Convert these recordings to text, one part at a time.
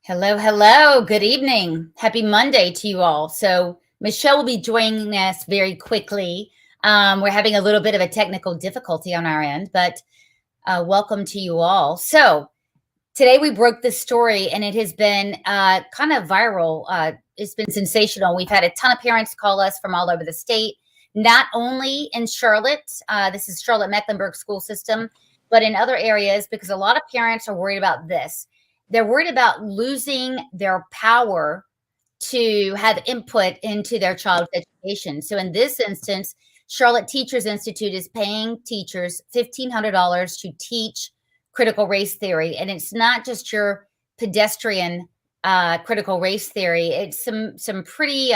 Hello, hello. Good evening. Happy Monday to you all. So, Michelle will be joining us very quickly. We're having a little bit of a technical difficulty on our end, but welcome to you all. So, today we broke this story and it has been kind of viral. It's been sensational. We've had a ton of parents call us from all over the state, not only in Charlotte, this is Charlotte-Mecklenburg school system, but in other areas because a lot of parents are worried about this. They're worried about losing their power to have input into their child's education. So in this instance, Charlotte Teachers Institute is paying teachers $1,500 to teach critical race theory. And it's not just your pedestrian critical race theory. It's some pretty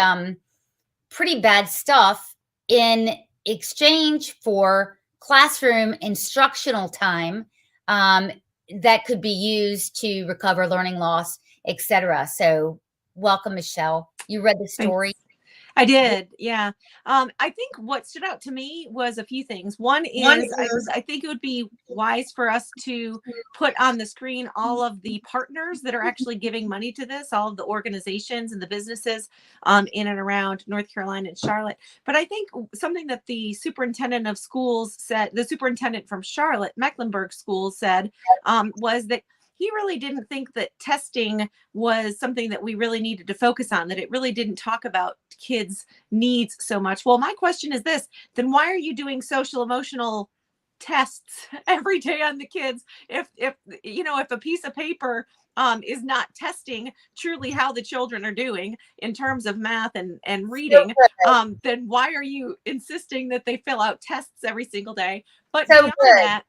bad stuff in exchange for classroom instructional time that could be used to recover learning loss, etc. So welcome, Michelle. You read the story. I did. Yeah. I think what stood out to me was a few things. One is I think it would be wise for us to put on the screen all of the partners that are actually giving money to this, all of the organizations and the businesses in and around North Carolina and Charlotte. But I think something that the superintendent of schools said, the superintendent from Charlotte-Mecklenburg schools said, was that he really didn't think that testing was something that we really needed to focus on, that it really didn't talk about kids' needs so much. Well, my question is this, then why are you doing social emotional tests every day on the kids if a piece of paper is not testing truly how the children are doing in terms of math and reading, then why are you insisting that they fill out tests every single day? But beyond that,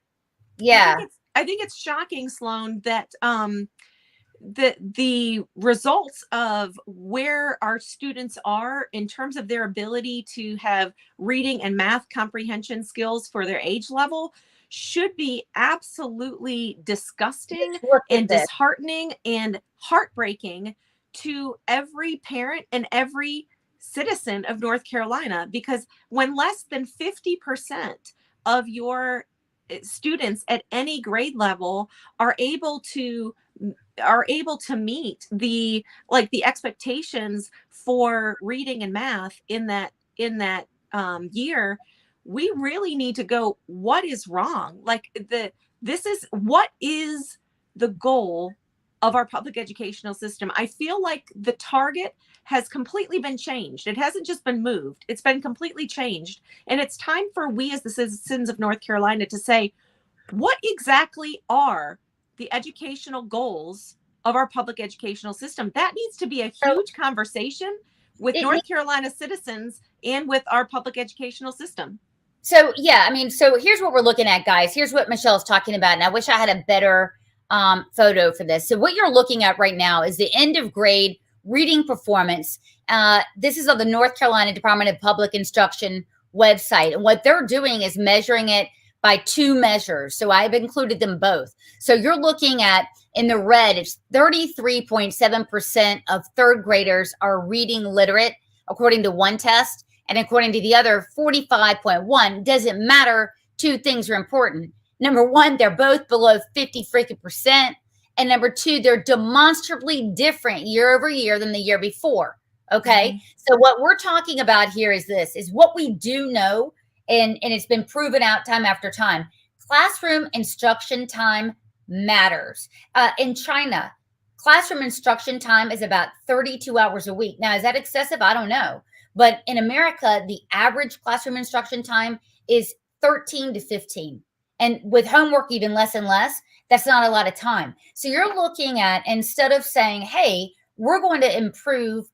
yeah, I think it's shocking, Sloan, that the results of where our students are in terms of their ability to have reading and math comprehension skills for their age level should be absolutely disgusting and disheartening and heartbreaking to every parent and every citizen of North Carolina, because when less than 50% of your students at any grade level are able to meet the expectations for reading and math in that year, we really need to go, what is wrong? What is the goal of our public educational system? I feel like the target has completely been changed. It hasn't just been moved. It's been completely changed. And it's time for we as the citizens of North Carolina to say, what exactly are the educational goals of our public educational system? That needs to be a huge conversation with North Carolina citizens and with our public educational system. So, yeah, I mean, so here's what we're looking at, guys. Here's what Michelle's talking about. And I wish I had a better photo for this. So what you're looking at right now is the end of grade reading performance. This is on the North Carolina Department of Public Instruction website. And what they're doing is measuring it by two measures. So I've included them both. So you're looking at, in the red, it's 33.7% of third graders are reading literate, according to one test. And according to the other, 45.1. Doesn't matter. Two things are important. Number one, they're both below 50%. And number two, they're demonstrably different year over year than the year before. Okay. Mm-hmm. So what we're talking about here is this, is what we do know, and it's been proven out time after time. Classroom instruction time matters. In China, classroom instruction time is about 32 hours a week. Now, is that excessive? I don't know. But in America, the average classroom instruction time is 13 to 15. And with homework, even less and less, that's not a lot of time. So you're looking at, instead of saying, hey, we're going to improve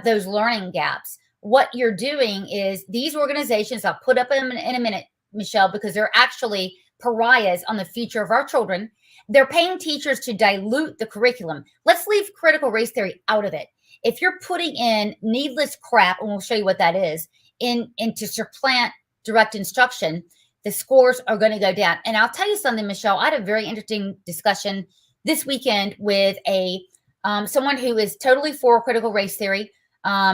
those learning gaps, what you're doing is these organizations, I'll put up in a minute, Michelle, because they're actually pariahs on the future of our children. They're paying teachers to dilute the curriculum. Let's leave critical race theory out of it. If you're putting in needless crap, and we'll show you what that is, to supplant direct instruction, the scores are going to go down. And I'll tell you something, Michelle, I had a very interesting discussion this weekend with someone who is totally for critical race theory.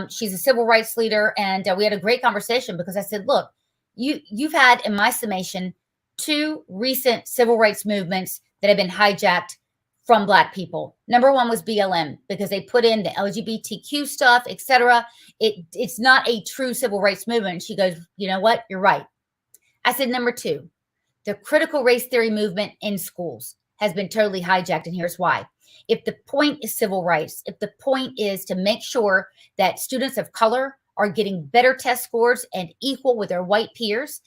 She's a civil rights leader, and we had a great conversation because I said, look, you've had, in my summation, two recent civil rights movements that have been hijacked from Black people. Number one was BLM, because they put in the LGBTQ stuff, etc. It's not a true civil rights movement. And she goes, you know what? You're right. I said, number two, the critical race theory movement in schools has been totally hijacked. And here's why. If the point is civil rights, if the point is to make sure that students of color are getting better test scores and equal with their white peers,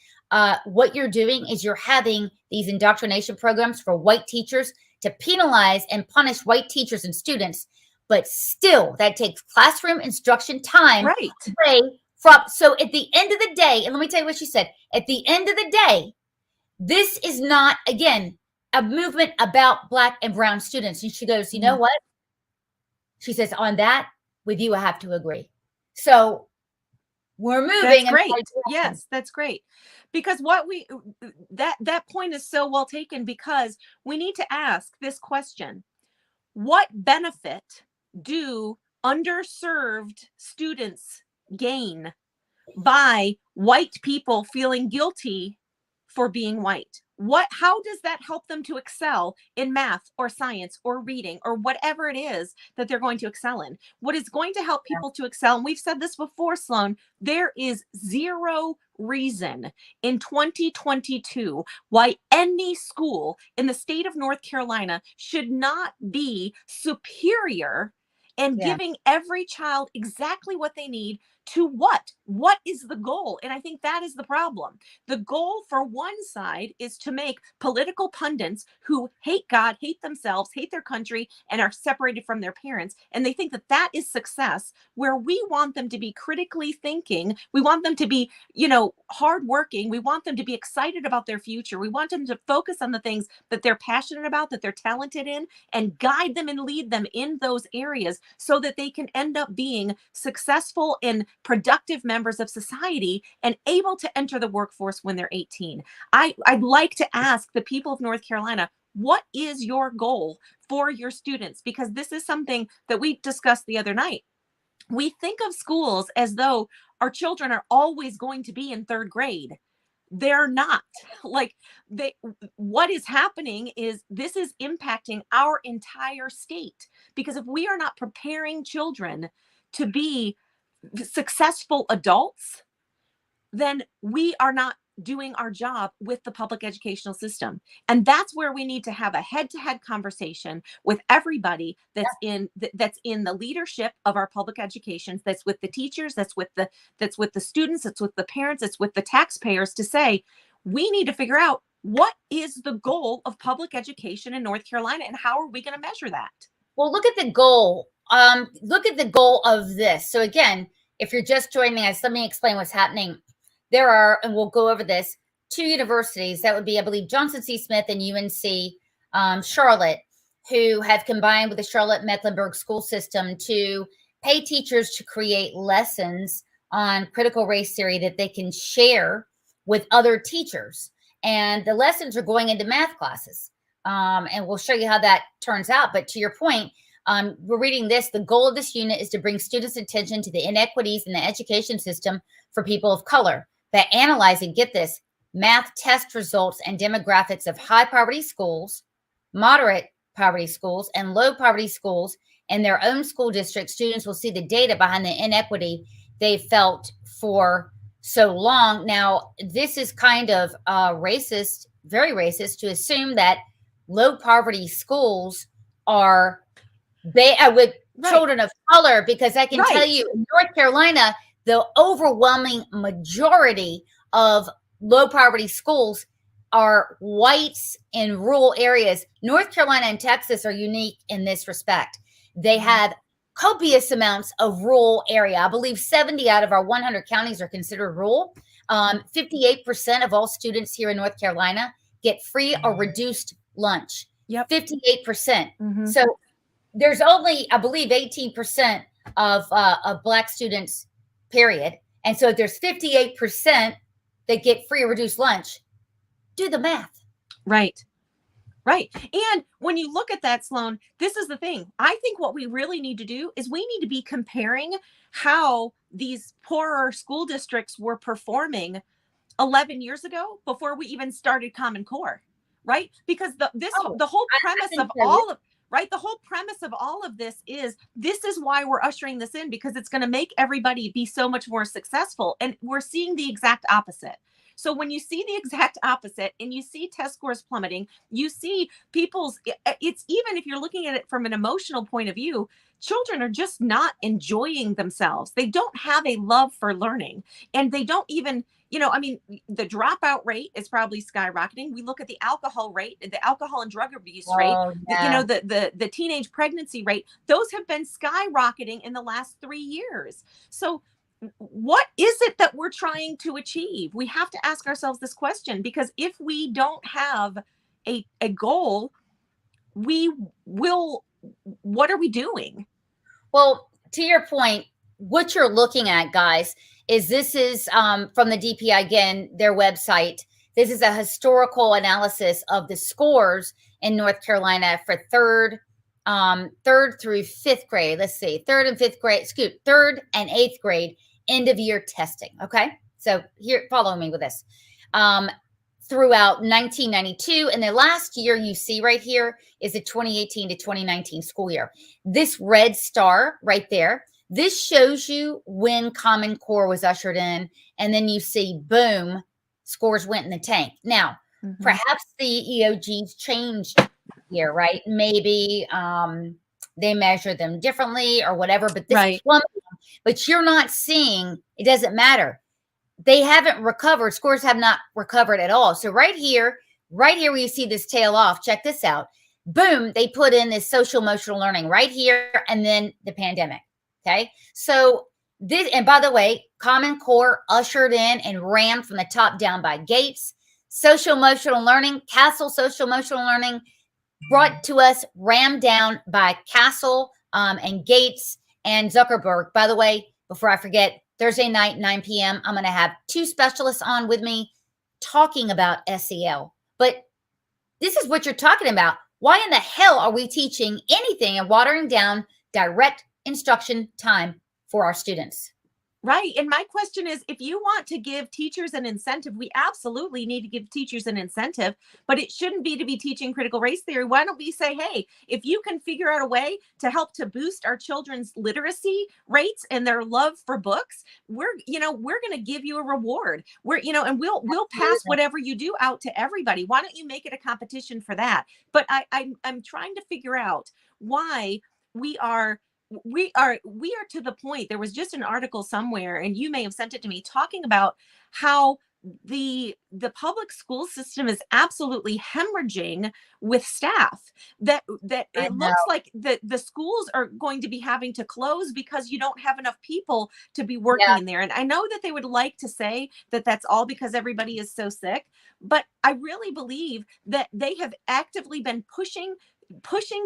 what you're doing is you're having these indoctrination programs for white teachers to penalize and punish white teachers and students. But still, that takes classroom instruction time away from. So at the end of the day, and let me tell you what she said, at the end of the day, this is not, again, a movement about Black and brown students. And she goes, you know what? She says, on that, with you, I have to agree. So we're moving. That's great. Yes, that's great. Because that point is so well taken, because we need to ask this question. What benefit do underserved students gain by white people feeling guilty for being white? How does that help them to excel in math or science or reading or whatever it is that they're going to excel in? What is going to help people to excel? And we've said this before, Sloan, there is zero reason in 2022 why any school in the state of North Carolina should not be superior and giving every child exactly what they need to what? What is the goal? And I think that is the problem. The goal for one side is to make political pundits who hate God, hate themselves, hate their country, and are separated from their parents. And they think that that is success, where we want them to be critically thinking. We want them to be, hardworking. We want them to be excited about their future. We want them to focus on the things that they're passionate about, that they're talented in, and guide them and lead them in those areas so that they can end up being successful and productive members of society and able to enter the workforce when they're 18. I'd like to ask the people of North Carolina, what is your goal for your students? Because this is something that we discussed the other night. We think of schools as though our children are always going to be in third grade. They're not. What is happening is this is impacting our entire state, because if we are not preparing children to be successful adults, then we are not doing our job with the public educational system. And that's where we need to have a head-to-head conversation with everybody that's in the leadership of our public education, that's with the teachers, that's with the students, that's with the parents, that's with the taxpayers, to say, we need to figure out what is the goal of public education in North Carolina and how are we going to measure that? Well, look at the goal. Look at the goal of this. So again, if you're just joining us, let me explain what's happening. There are, and we'll go over this, 2 universities, that would be, I believe, Johnson C. Smith and UNC Charlotte, who have combined with the Charlotte-Mecklenburg school system to pay teachers to create lessons on critical race theory that they can share with other teachers. And the lessons are going into math classes. And we'll show you how that turns out. But to your point, we're reading this. The goal of this unit is to bring students' attention to the inequities in the education system for people of color by analyzing, get this, math test results and demographics of high poverty schools, moderate poverty schools, and low poverty schools in their own school district. Students will see the data behind the inequity they felt for so long. Now, this is kind of racist, very racist, to assume that low poverty schools are with children of color, because I can tell you in North Carolina, the overwhelming majority of low poverty schools are whites in rural areas. North Carolina and Texas are unique in this respect. They have copious amounts of rural area. I believe 70 out of our 100 counties are considered rural. 58% of all students here in North Carolina get free or reduced lunch. 58%. Mm-hmm. So there's only, I believe, 18% of Black students, period. And so there's 58% that get free or reduced lunch. Do the math. Right. And when you look at that, Sloan, this is the thing. I think what we really need to do is we need to be comparing how these poorer school districts were performing 11 years ago before we even started Common Core, right? Because the whole premise of all of right? The whole premise of all of this is why we're ushering this in, because it's going to make everybody be so much more successful. And we're seeing the exact opposite. So when you see the exact opposite and you see test scores plummeting, you see it's even if you're looking at it from an emotional point of view, children are just not enjoying themselves. They don't have a love for learning, and they don't even, I mean, the dropout rate is probably skyrocketing. We look at the alcohol rate, the alcohol and drug abuse rate, Yeah. the teenage pregnancy rate. Those have been skyrocketing in the last 3 years. So what is it that we're trying to achieve? We have to ask ourselves this question, because if we don't have a goal, what are we doing? Well, to your point, what you're looking at, guys, is this is from the DPI, again, their website. This is a historical analysis of the scores in North Carolina for third through fifth grade. Let's see, third and eighth grade end of year testing. Okay. So here, follow me with this. Throughout 1992, and the last year you see right here is the 2018 to 2019 school year. This red star right there, this shows you when Common Core was ushered in, and then you see, boom, scores went in the tank. Now, perhaps the EOGs changed here, right? Maybe they measure them differently or whatever, but this is plummeting. But you're not seeing, it doesn't matter. They haven't recovered. Scores have not recovered at all. So right here where you see this tail off, check this out. Boom, they put in this social emotional learning right here, and then the pandemic. Okay. So this, and by the way, Common Core ushered in and rammed from the top down by Gates. Social emotional learning, Castle social emotional learning, brought to us, rammed down by Castle and Gates and Zuckerberg. By the way, before I forget, Thursday night, 9 p.m., I'm going to have 2 specialists on with me talking about SEL. But this is what you're talking about. Why in the hell are we teaching anything and watering down direct instruction time for our students? Right. And my question is, if you want to give teachers an incentive, we absolutely need to give teachers an incentive, but it shouldn't be to be teaching critical race theory. Why don't we say, hey, if you can figure out a way to help to boost our children's literacy rates and their love for books, we're going to give you a reward. And we'll pass whatever you do out to everybody. Why don't you make it a competition for that? But I'm trying to figure out why we are to the point. There was just an article somewhere, and you may have sent it to me, talking about how the public school system is absolutely hemorrhaging with staff, that it looks like the schools are going to be having to close because you don't have enough people to be working in there. And I know that they would like to say that that's all because everybody is so sick, but I really believe that they have actively been pushing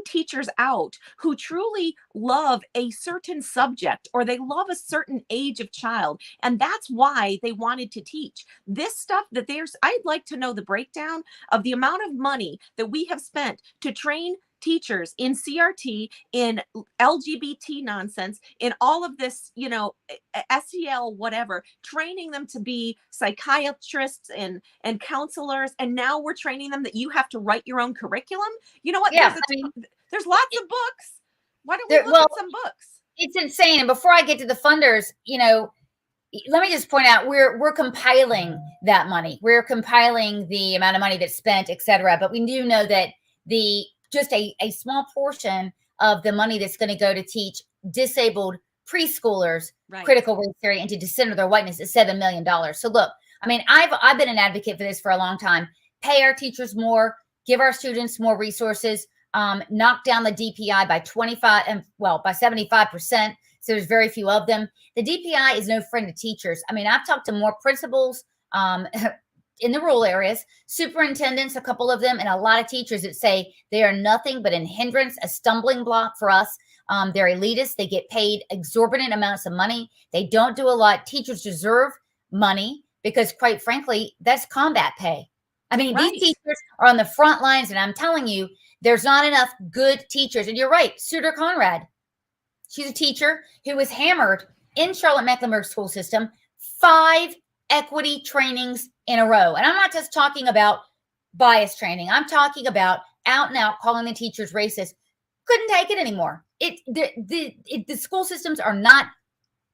teachers out who truly love a certain subject, or they love a certain age of child. And that's why they wanted to teach this stuff. I'd like to know the breakdown of the amount of money that we have spent to train teachers in CRT, in LGBT nonsense, in all of this, SEL, whatever, training them to be psychiatrists and counselors. And now we're training them that you have to write your own curriculum. You know what? Yeah, there's lots of books. Why don't we look at some books? It's insane. And before I get to the funders, let me just point out, we're compiling that money. We're compiling the amount of money that's spent, et cetera. But we do know that just a small portion of the money that's going to go to teach disabled preschoolers critical race theory and to decenter their whiteness is $7 million. So look, I mean, I've been an advocate for this for a long time. Pay our teachers more, give our students more resources, knock down the DPI by 75%. So there's very few of them. The DPI is no friend of teachers. I mean, I've talked to more principals in the rural areas, superintendents, a couple of them, and a lot of teachers that say they are nothing but a hindrance, a stumbling block for us. They're elitist. They get paid exorbitant amounts of money. They don't do a lot. Teachers deserve money because, quite frankly, that's combat pay. I mean, these teachers are on the front lines, and I'm telling you, there's not enough good teachers. And you're right, Suter Conrad. She's a teacher who was hammered in Charlotte-Mecklenburg school system, 5 equity trainings in a row. And I'm not just talking about bias training. I'm talking about out and out calling the teachers racist. couldn't take it anymore. The school systems are not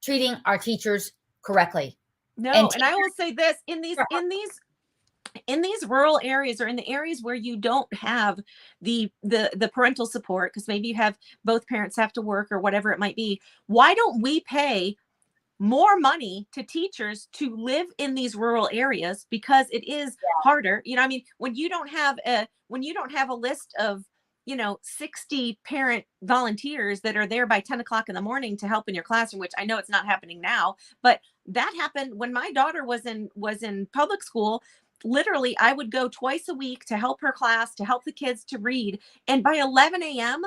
treating our teachers correctly. No, and I will say this, in these rural areas, or in the areas where you don't have the parental support, because maybe you have both parents have to work or whatever it might be, why don't we pay more money to teachers to live in these rural areas? Because it is harder. I mean, when you don't have a list of 60 parent volunteers that are there by 10 o'clock in the morning to help in your classroom, which I know it's not happening now, but that happened when my daughter was in public school. Literally, I would go twice a week to help her class, to help the kids to read. And by 11 a.m.,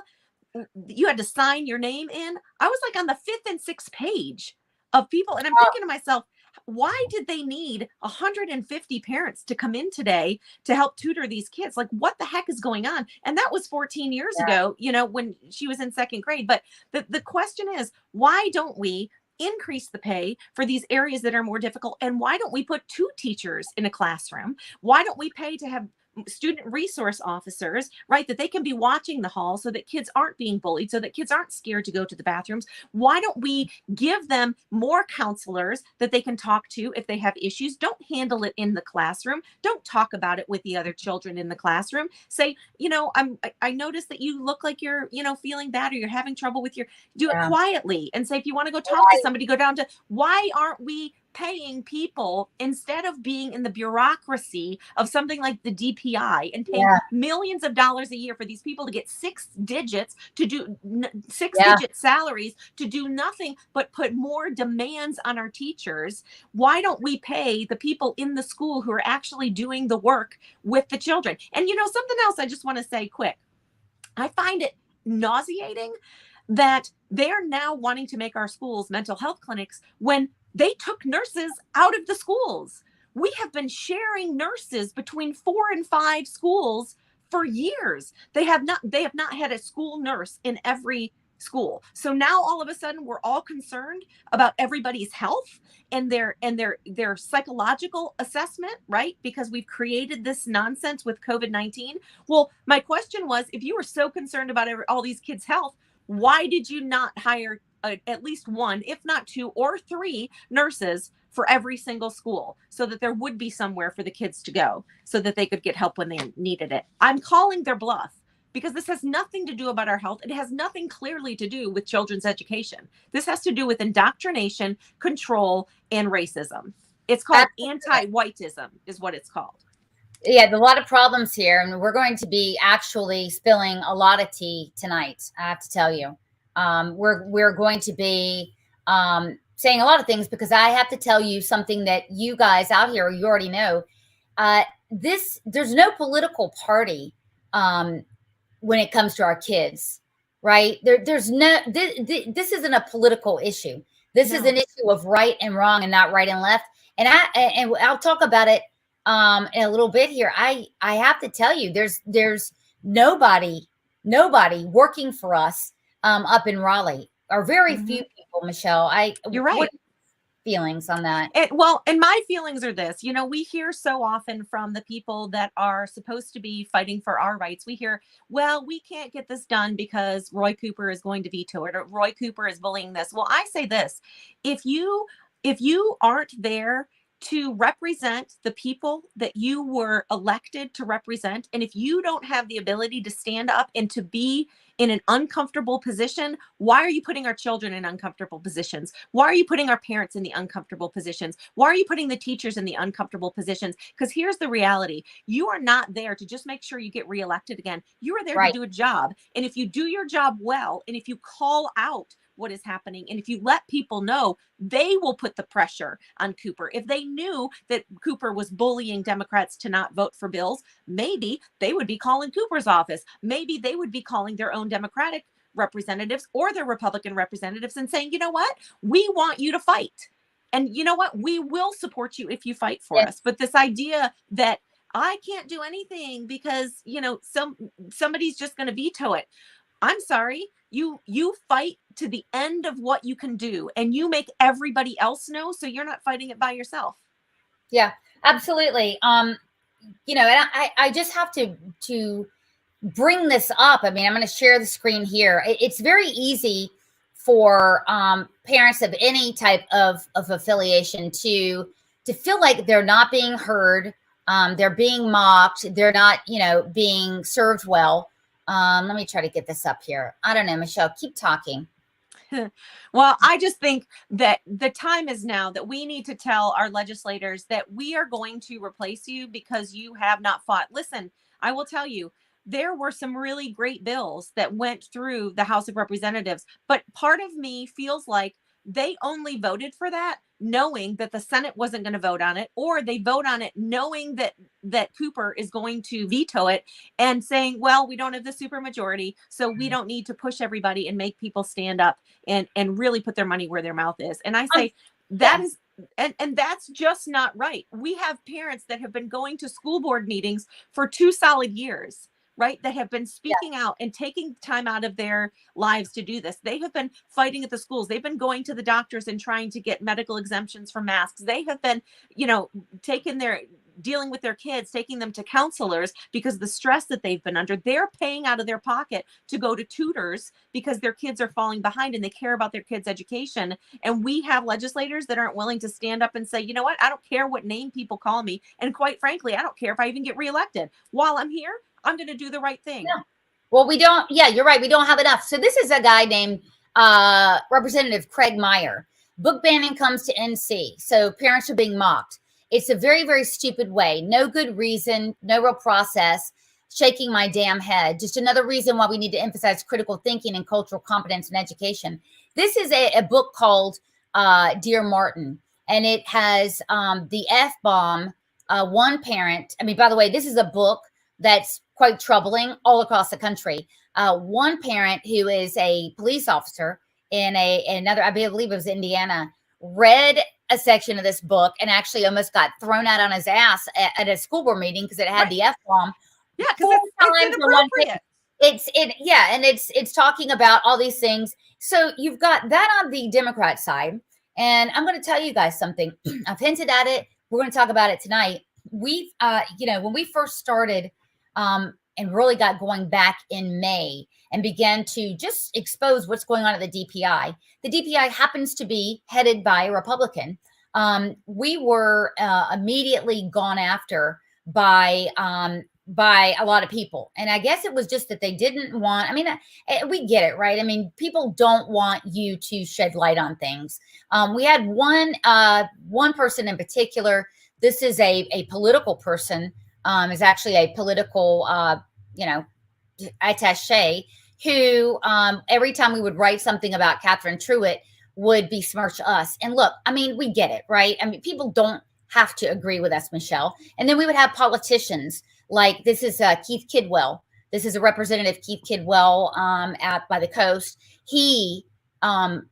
you had to sign your name in. I was like on the 5th and 6th page of people. And I'm thinking to myself, why did they need 150 parents to come in today to help tutor these kids? Like, what the heck is going on? And that was 14 years ago, when she was in 2nd grade. But the question is, why don't we increase the pay for these areas that are more difficult? And why don't we put 2 teachers in a classroom? Why don't we pay to have student resource officers, right, that they can be watching the hall so that kids aren't being bullied, so that kids aren't scared to go to the bathrooms? Why don't we give them more counselors that they can talk to if they have issues? Don't handle it in the classroom. Don't talk about it with the other children in the classroom. Say, I noticed that you look like you're, feeling bad, or you're having trouble with do it quietly, and say, if you want to go talk to somebody, go down to, why aren't we paying people, instead of being in the bureaucracy of something like the DPI and paying millions of dollars a year for these people to get 6 digits to do 6-digit salaries to do nothing but put more demands on our teachers? Why don't we pay the people in the school who are actually doing the work with the children? And something else I just want to say quick. I find it nauseating that they're now wanting to make our schools mental health clinics when they took nurses out of the schools. We have been sharing nurses between 4 and 5 schools for years. They have not had a school nurse in every school. So now all of a sudden we're all concerned about everybody's health and their psychological assessment, right? Because we've created this nonsense with COVID-19. Well, my question was, if you were so concerned about all these kids' health, why did you not hire at least 1, if not 2 or 3 nurses for every single school, so that there would be somewhere for the kids to go, so that they could get help when they needed it? I'm calling their bluff, because this has nothing to do about our health. It has nothing clearly to do with children's education. This has to do with indoctrination, control, and racism. It's called anti-whiteism is what it's called. Yeah, there's a lot of problems here, and we're going to be actually spilling a lot of tea tonight, I have to tell you. We're going to be saying a lot of things, because I have to tell you something that you guys out here, you already know. There's no political party when it comes to our kids, right? This isn't a political issue. This is an issue of right and wrong, and not right and left. And I'll talk about it in a little bit here. I have to tell you, there's nobody working for us up in Raleigh, or very few people. Michelle, you're right. What feelings on that? And my feelings are this. We hear so often from the people that are supposed to be fighting for our rights. We hear, well, we can't get this done because Roy Cooper is going to veto it, or Roy Cooper is bullying this. Well, I say this: if you aren't there to represent the people that you were elected to represent, and if you don't have the ability to stand up and to be in an uncomfortable position, why are you putting our children in uncomfortable positions? Why are you putting our parents in the uncomfortable positions? Why are you putting the teachers in the uncomfortable positions? Because here's the reality. You are not there to just make sure you get reelected again. You are there to do a job. And if you do your job well, and if you call out what is happening, and if you let people know, they will put the pressure on Cooper. If they knew that Cooper was bullying Democrats to not vote for bills, maybe they would be calling Cooper's office. Maybe they would be calling their own Democratic representatives or their Republican representatives and saying, you know what, we want you to fight. And you know what, we will support you if you fight for us. But this idea that I can't do anything because, somebody's just going to veto it. I'm sorry. You fight to the end of what you can do, and you make everybody else know, so you're not fighting it by yourself. Yeah, absolutely. And I just have to bring this up. I mean, I'm going to share the screen here. It's very easy for parents of any type of affiliation to feel like they're not being heard, they're being mocked, they're not, being served well. Let me try to get this up here. I don't know, Michelle, keep talking. Well, I just think that the time is now that we need to tell our legislators that we are going to replace you because you have not fought. Listen, I will tell you, there were some really great bills that went through the House of Representatives, but part of me feels like they only voted for that knowing that the Senate wasn't going to vote on it, or they vote on it knowing that Cooper is going to veto it and saying, well, we don't have the supermajority, so we don't need to push everybody and make people stand up and really put their money where their mouth is. And I say that is, and that's just not right. We have parents that have been going to school board meetings for 2 solid years, right? That have been speaking out and taking time out of their lives to do this. They have been fighting at the schools. They've been going to the doctors and trying to get medical exemptions for masks. They have been, dealing with their kids, taking them to counselors because the stress that they've been under. They're paying out of their pocket to go to tutors because their kids are falling behind and they care about their kids' education. And we have legislators that aren't willing to stand up and say, you know what, I don't care what name people call me. And quite frankly, I don't care if I even get reelected. While I'm here, I'm going to do the right thing. Yeah. Well, we don't. Yeah, you're right. We don't have enough. So this is a guy named Representative Craig Meyer. Book banning comes to NC. So parents are being mocked. It's a very, very stupid way. No good reason, no real process. Shaking my damn head. Just another reason why we need to emphasize critical thinking and cultural competence in education. This is a book called Dear Martin, and it has the F-bomb. One parent. I mean, by the way, this is a book that's quite troubling all across the country. One parent who is a police officer in another, I believe it was Indiana, read a section of this book and actually almost got thrown out on his ass at a school board meeting because it had the F-bomb. Yeah, because it's inappropriate. And it's talking about all these things. So you've got that on the Democrat side. And I'm going to tell you guys something. I've hinted at it. We're going to talk about it tonight. We've, when we first started and really got going back in May and began to just expose what's going on at the DPI. The DPI happens to be headed by a Republican. We were immediately gone after by a lot of people. And I guess it was just that they didn't want, we get it, right? I mean, people don't want you to shed light on things. We had one person in particular. This is a political person, is actually a political, attaché who every time we would write something about Catherine Truitt would besmirch us. And look, I mean, we get it, right? I mean, people don't have to agree with us, Michelle. And then we would have politicians like this is Keith Kidwell. This is a Representative Keith Kidwell out by the coast. He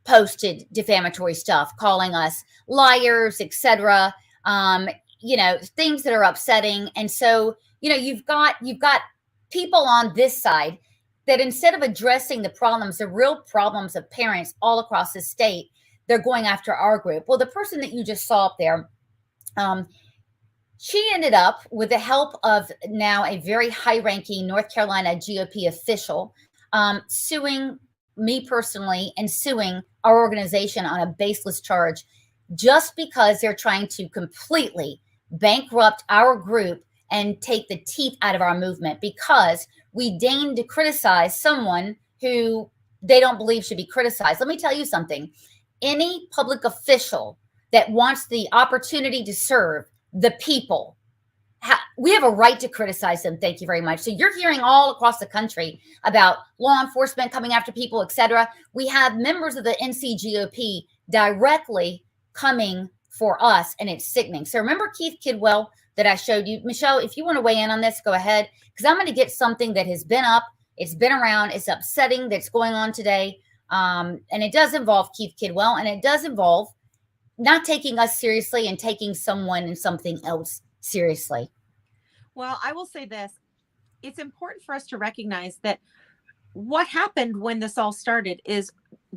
posted defamatory stuff, calling us liars, etc. Things that are upsetting. And so, you've got people on this side that instead of addressing the real problems of parents all across the state, they're going after our group. Well, the person that you just saw up there, she ended up with the help of now a very high-ranking North Carolina GOP official suing me personally and suing our organization on a baseless charge just because they're trying to completely bankrupt our group and take the teeth out of our movement because we deign to criticize someone who they don't believe should be criticized. Let me tell you something. Any public official that wants the opportunity to serve the people, we have a right to criticize them. Thank you very much. So you're hearing all across the country about law enforcement coming after people, etc. We have members of the NCGOP directly coming for us, and it's sickening. So remember Keith Kidwell that I showed you? Michelle, if you want to weigh in on this, go ahead, because I'm going to get something that has been up, it's been around, it's upsetting that's going on today, and it does involve Keith Kidwell, and it does involve not taking us seriously and taking someone and something else seriously. Well, I will say this. It's important for us to recognize that what happened when this all started is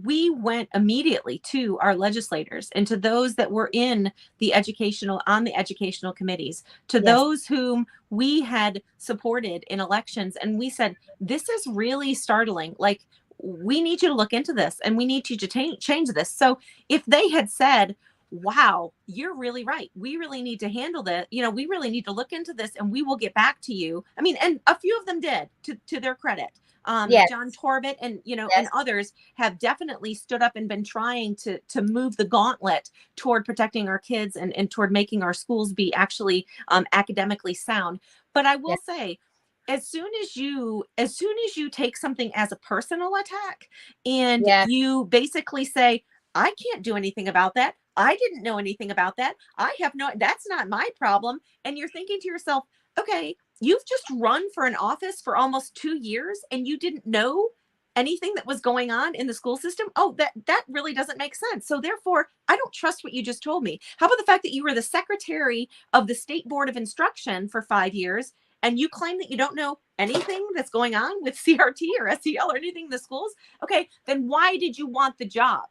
we went immediately to our legislators and to those that were on the educational committees, to Yes. those whom we had supported in elections. And we said, this is really startling. Like, we need you to look into this and we need you to change this. So if they had said, wow, you're really right, we really need to handle that, we really need to look into this and we will get back to you. I mean, and a few of them did, to their credit. Yes. John Torbett and Yes. and others have definitely stood up and been trying to move the gauntlet toward protecting our kids and toward making our schools be actually academically sound. But I will Yes. say, as soon as you take something as a personal attack and Yes. you basically say, I can't do anything about that, I didn't know anything about that, that's not my problem, and you're thinking to yourself, okay, you've just run for an office for almost 2 years and you didn't know anything that was going on in the school system. Oh, that really doesn't make sense. So therefore, I don't trust what you just told me. How about the fact that you were the secretary of the State Board of Instruction for 5 years and you claim that you don't know anything that's going on with CRT or SEL or anything in the schools? Okay, then why did you want the job?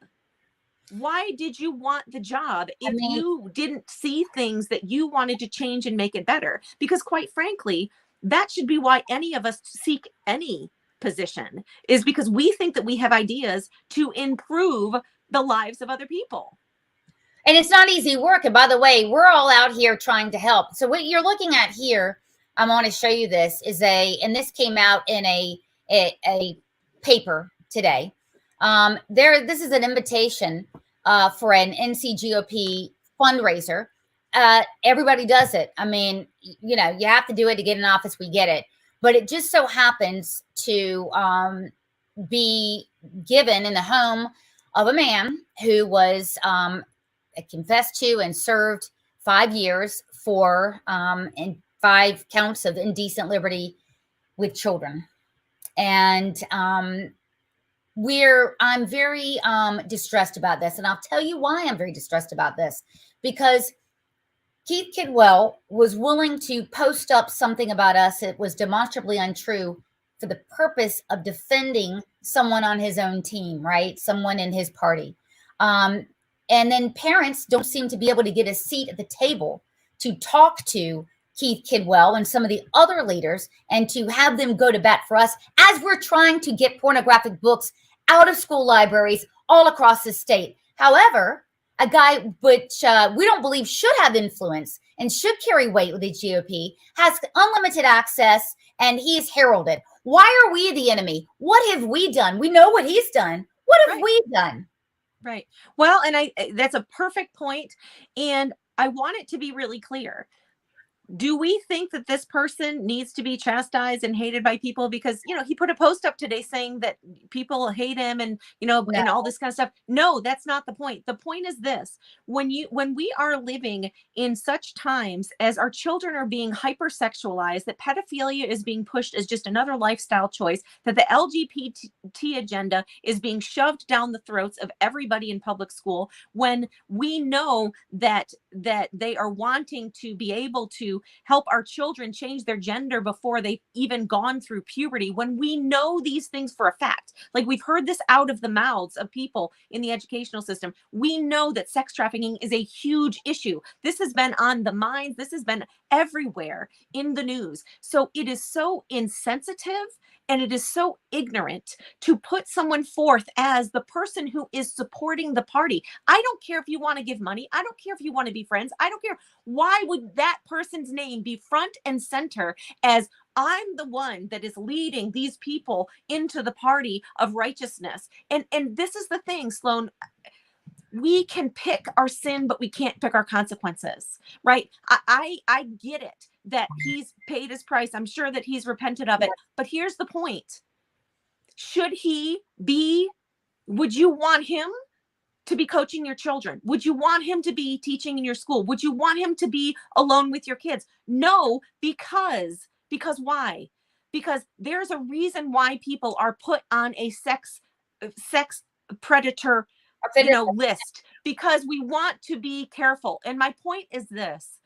Why did you want the job if you didn't see things that you wanted to change and make it better? Because quite frankly, that should be why any of us seek any position, is because we think that we have ideas to improve the lives of other people. And it's not easy work. And by the way, we're all out here trying to help. So what you're looking at here, I want to show you this, and this came out in a paper today. This is an invitation for an NCGOP fundraiser. Everybody does it. I mean, you have to do it to get in office. We get it. But it just so happens to be given in the home of a man who was confessed to and served 5 years for and 5 counts of indecent liberty with children. And I'm very distressed about this. And I'll tell you why I'm very distressed about this. Because Keith Kidwell was willing to post up something about us that was demonstrably untrue for the purpose of defending someone on his own team, right? Someone in his party. And then parents don't seem to be able to get a seat at the table to talk to Keith Kidwell and some of the other leaders and to have them go to bat for us as we're trying to get pornographic books out of school libraries all across the state. However, a guy which we don't believe should have influence and should carry weight with the GOP has unlimited access, and he's heralded. Why are we the enemy? What have we done? We know what he's done. What have we done? Right. Well, and that's a perfect point. And I want it to be really clear. Do we think that this person needs to be chastised and hated by people because, he put a post up today saying that people hate him and, and all this kind of stuff? No, that's not the point. The point is this: when we are living in such times as our children are being hypersexualized, that pedophilia is being pushed as just another lifestyle choice, that the LGBT agenda is being shoved down the throats of everybody in public school, when we know that they are wanting to be able to help our children change their gender before they've even gone through puberty, when we know these things for a fact, like we've heard this out of the mouths of people in the educational system, we know that sex trafficking is a huge issue. This has been on the minds. This has been everywhere in the news. So it is so insensitive and it is so ignorant to put someone forth as the person who is supporting the party. I don't care if you want to give money. I don't care if you want to be friends. I don't care. Why would that person's name be front and center as I'm the one that is leading these people into the party of righteousness? And this is the thing, Sloan. We can pick our sin, but we can't pick our consequences, right? I get it that he's paid his price. I'm sure that he's repented of it. But here's the point. Would you want him to be coaching your children? Would you want him to be teaching in your school? Would you want him to be alone with your kids? No, because why? Because there's a reason why people are put on a sex predator list, because we want to be careful. And my point is this: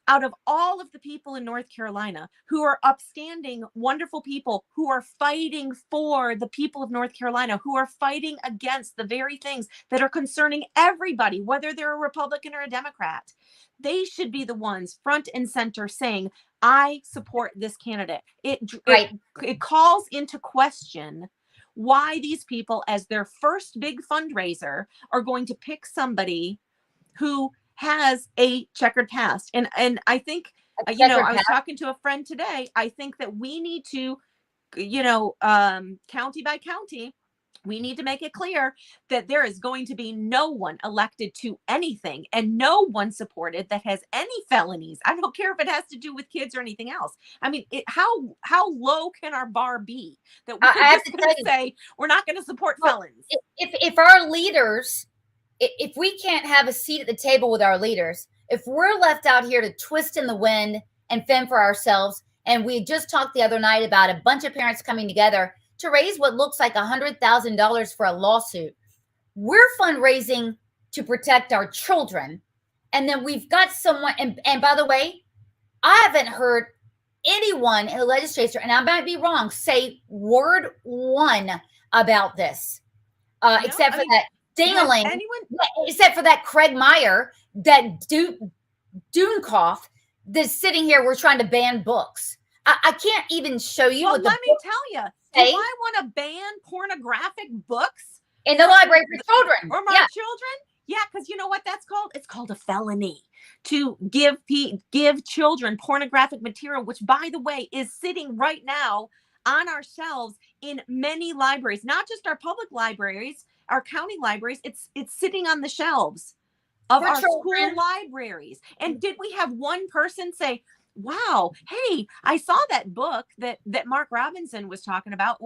out of all of the people in North Carolina who are upstanding, wonderful people who are fighting for the people of North Carolina, who are fighting against the very things that are concerning everybody, whether they're a Republican or a Democrat, they should be the ones front and center saying, I support this candidate. It calls into question why these people, as their first big fundraiser, are going to pick somebody who has a checkered past. And I think, I was talking to a friend today. I think that we need to, county by county, we need to make it clear that there is going to be no one elected to anything and no one supported that has any felonies. I don't care if it has to do with kids or anything else. I mean, how low can our bar be that we're just going to say we're not going to support felons? If our leaders, if we can't have a seat at the table with our leaders, if we're left out here to twist in the wind and fend for ourselves, and we just talked the other night about a bunch of parents coming together to raise what looks like $100,000 for a lawsuit. We're fundraising to protect our children. And then we've got someone, and by the way, I haven't heard anyone in the legislature, and I might be wrong, say word one about this, except for that ding-a-ling, except for that Craig Meyer, that Dunecoff that's sitting here, we're trying to ban books. I can't even show you. Well, let me tell you, do I want to ban pornographic books in the library for children? Or my children? Yeah, because you know what that's called? It's called a felony to give children pornographic material, which, by the way, is sitting right now on our shelves in many libraries, not just our public libraries, our county libraries. It's sitting on the shelves of our school libraries. And did we have one person say, wow, hey, I saw that book that Mark Robinson was talking about.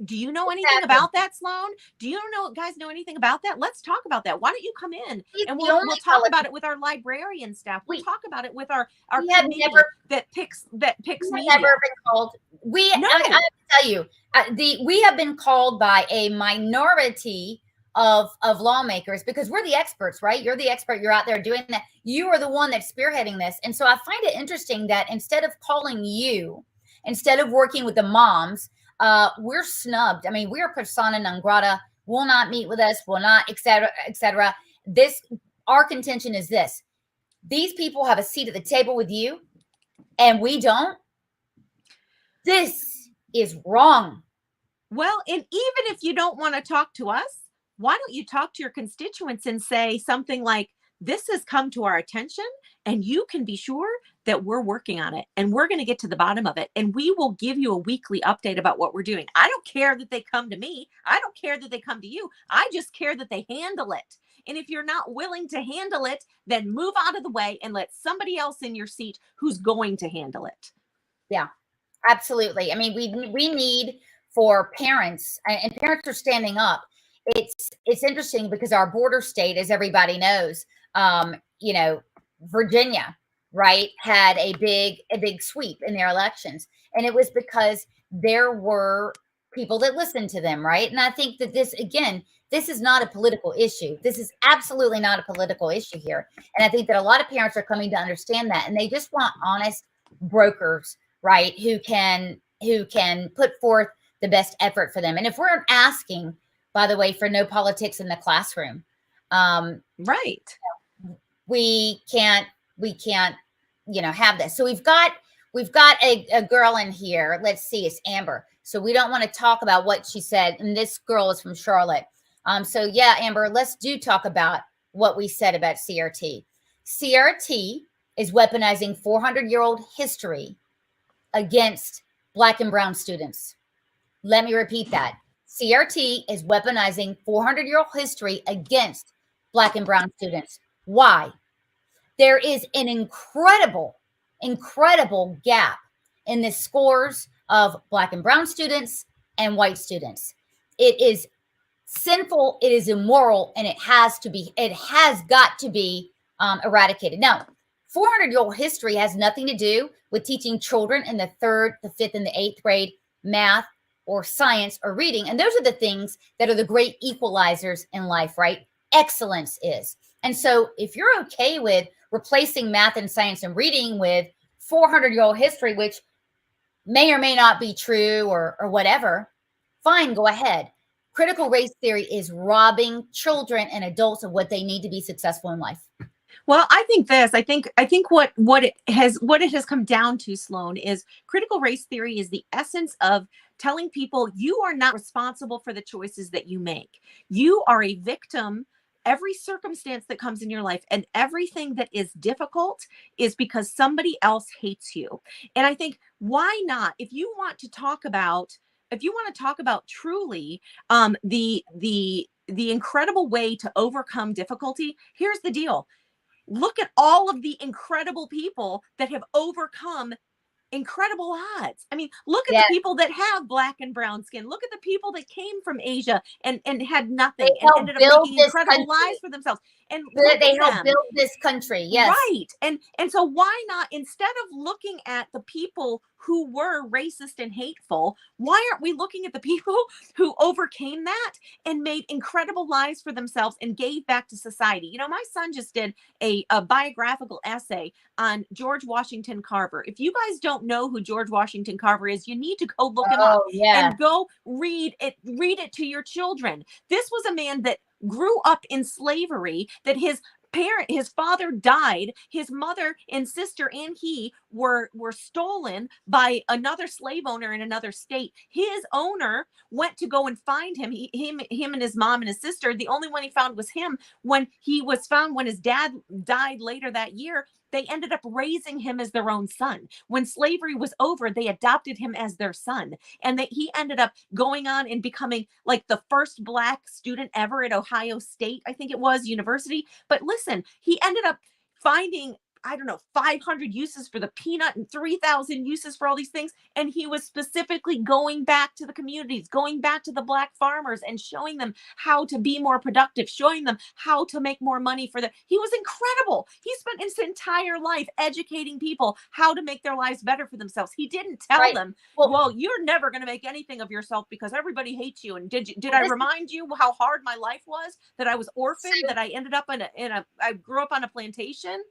Do you know anything about that, Sloan? Do you guys know anything about that? Let's talk about that. Why don't you come in and we'll talk about it with our librarian staff. We'll talk about it with our committee that picks media. Never been called. I have to tell you, we have been called by a minority of lawmakers, because we're the experts, right? You're the expert. You're out there doing that. You are the one that's spearheading this. And so I find it interesting that instead of calling you, instead of working with the moms, we're snubbed. I mean, we're persona non grata, will not meet with us, will not, et cetera, et cetera. Our contention is this: these people have a seat at the table with you and we don't. This is wrong. Well, and even if you don't want to talk to us, why don't you talk to your constituents and say something like, this has come to our attention and you can be sure that we're working on it and we're going to get to the bottom of it. And we will give you a weekly update about what we're doing. I don't care that they come to me. I don't care that they come to you. I just care that they handle it. And if you're not willing to handle it, then move out of the way and let somebody else in your seat who's going to handle it. Yeah, absolutely. I mean, we need for parents, and parents are standing up. It's interesting because our border state, as everybody knows, Virginia, right, had a big sweep in their elections, and it was because there were people that listened to them, right? And I think that this is not a political issue. This is absolutely not a political issue here, and I think that a lot of parents are coming to understand that, and they just want honest brokers, right, who can put forth the best effort for them. And if we're asking, by the way, for no politics in the classroom. Right. We can't, have this. So we've got a girl in here. Let's see, it's Amber. So we don't want to talk about what she said. And this girl is from Charlotte. So yeah, Amber, let's talk about what we said about CRT. CRT is weaponizing 400-year-old history against Black and brown students. Let me repeat that. CRT is weaponizing 400-year-old history against Black and brown students. Why? There is an incredible gap in the scores of Black and brown students and white students. It is sinful, it is immoral, and it has got to be eradicated. Now, 400-year-old history has nothing to do with teaching children in the 3rd, the 5th, and the 8th grade math or science or reading. And those are the things that are the great equalizers in life, right? Excellence is. And so if you're okay with replacing math and science and reading with 400-year-old history, which may or may not be true or whatever, fine, go ahead. Critical race theory is robbing children and adults of what they need to be successful in life. Well, I think what it has come down to, Sloan, is critical race theory is the essence of telling people you are not responsible for the choices that you make. You are a victim. Every circumstance that comes in your life and everything that is difficult is because somebody else hates you. And I think, why not? If you want to talk about truly the incredible way to overcome difficulty, here's the deal. Look at all of the incredible people that have overcome incredible odds. I mean, look at the people that have black and brown skin. Look at the people that came from Asia and had nothing and ended up making incredible lives for themselves. And they helped build this country. Yes. Right. And so why not, instead of looking at the people who were racist and hateful, why aren't we looking at the people who overcame that and made incredible lives for themselves and gave back to society? You know, my son just did a biographical essay on George Washington Carver. If you guys don't know who George Washington Carver is, you need to go look him up and go read it to your children. This was a man that grew up in slavery, that his father died, his mother and sister and he were stolen by another slave owner in another state. His owner went to go and find him. Him and his mom and his sister. The only one he found was him. When he was found, when his dad died later that year, they ended up raising him as their own son. When slavery was over, they adopted him as their son. And he ended up going on and becoming like the first Black student ever at Ohio State, I think it was, university. But listen, he ended up finding, I don't know, 500 uses for the peanut and 3,000 uses for all these things. And he was specifically going back to the communities, going back to the Black farmers and showing them how to be more productive, showing them how to make more money for them. He was incredible. He spent his entire life educating people how to make their lives better for themselves. He didn't tell them, well, you're never going to make anything of yourself because everybody hates you. And did I remind you how hard my life was, that I was orphaned, that I ended up I grew up on a plantation?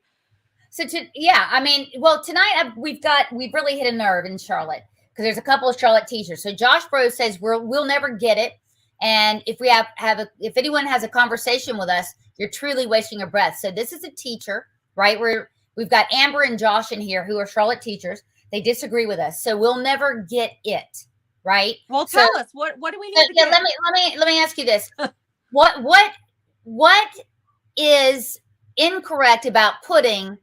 So I mean, well, tonight we've really hit a nerve in Charlotte because there's a couple of Charlotte teachers. So Josh Bro says we'll never get it, and if we if anyone has a conversation with us, you're truly wasting your breath. So this is a teacher, right? We've got Amber and Josh in here who are Charlotte teachers. They disagree with us, so we'll never get it, right? Well, tell us what do we need to get? Let me ask you this: what is incorrect about putting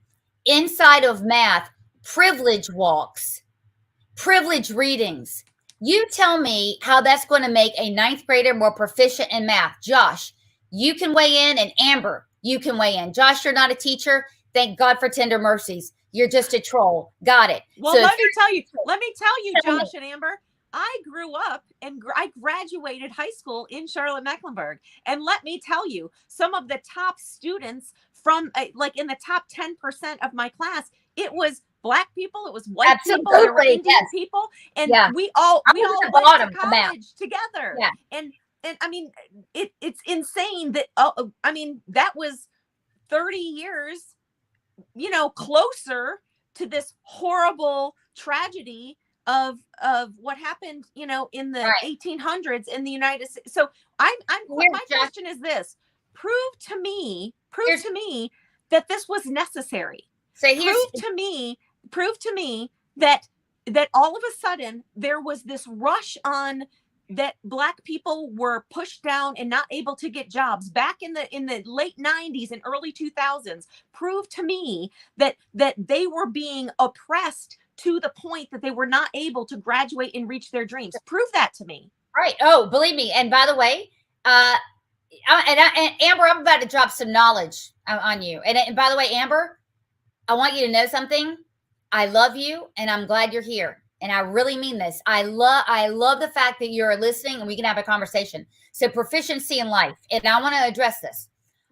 inside of math privilege walks, privilege readings? You tell me how that's going to make a ninth grader more proficient in math. Josh, you can weigh in, and Amber, you can weigh in. Josh, you're not a teacher. Thank God for tender mercies. You're just a troll. Got it. Well, let me tell you, Josh and Amber, I grew up and I graduated high school in Charlotte-Mecklenburg. And let me tell you, some of the top students from like in the top 10% of my class, it was Black people, it was white people, there were Indian people, and we all went to college together. Yeah. And I mean, it's insane that I mean, that was 30 years, you know, closer to this horrible tragedy of what happened, you know, in the 1800s in the United States. So my question is this: prove to me that this was necessary. So prove to me that all of a sudden there was this rush on, that Black people were pushed down and not able to get jobs back in the late 90s and early 2000s. Prove to me that they were being oppressed to the point that they were not able to graduate and reach their dreams. Prove that to me. Right. Oh, believe me. And by the way, and Amber, I'm about to drop some knowledge on you. And by the way, Amber, I want you to know something. I love you, and I'm glad you're here. And I really mean this. I love the fact that you're listening and we can have a conversation. So proficiency in life, and I want to address this.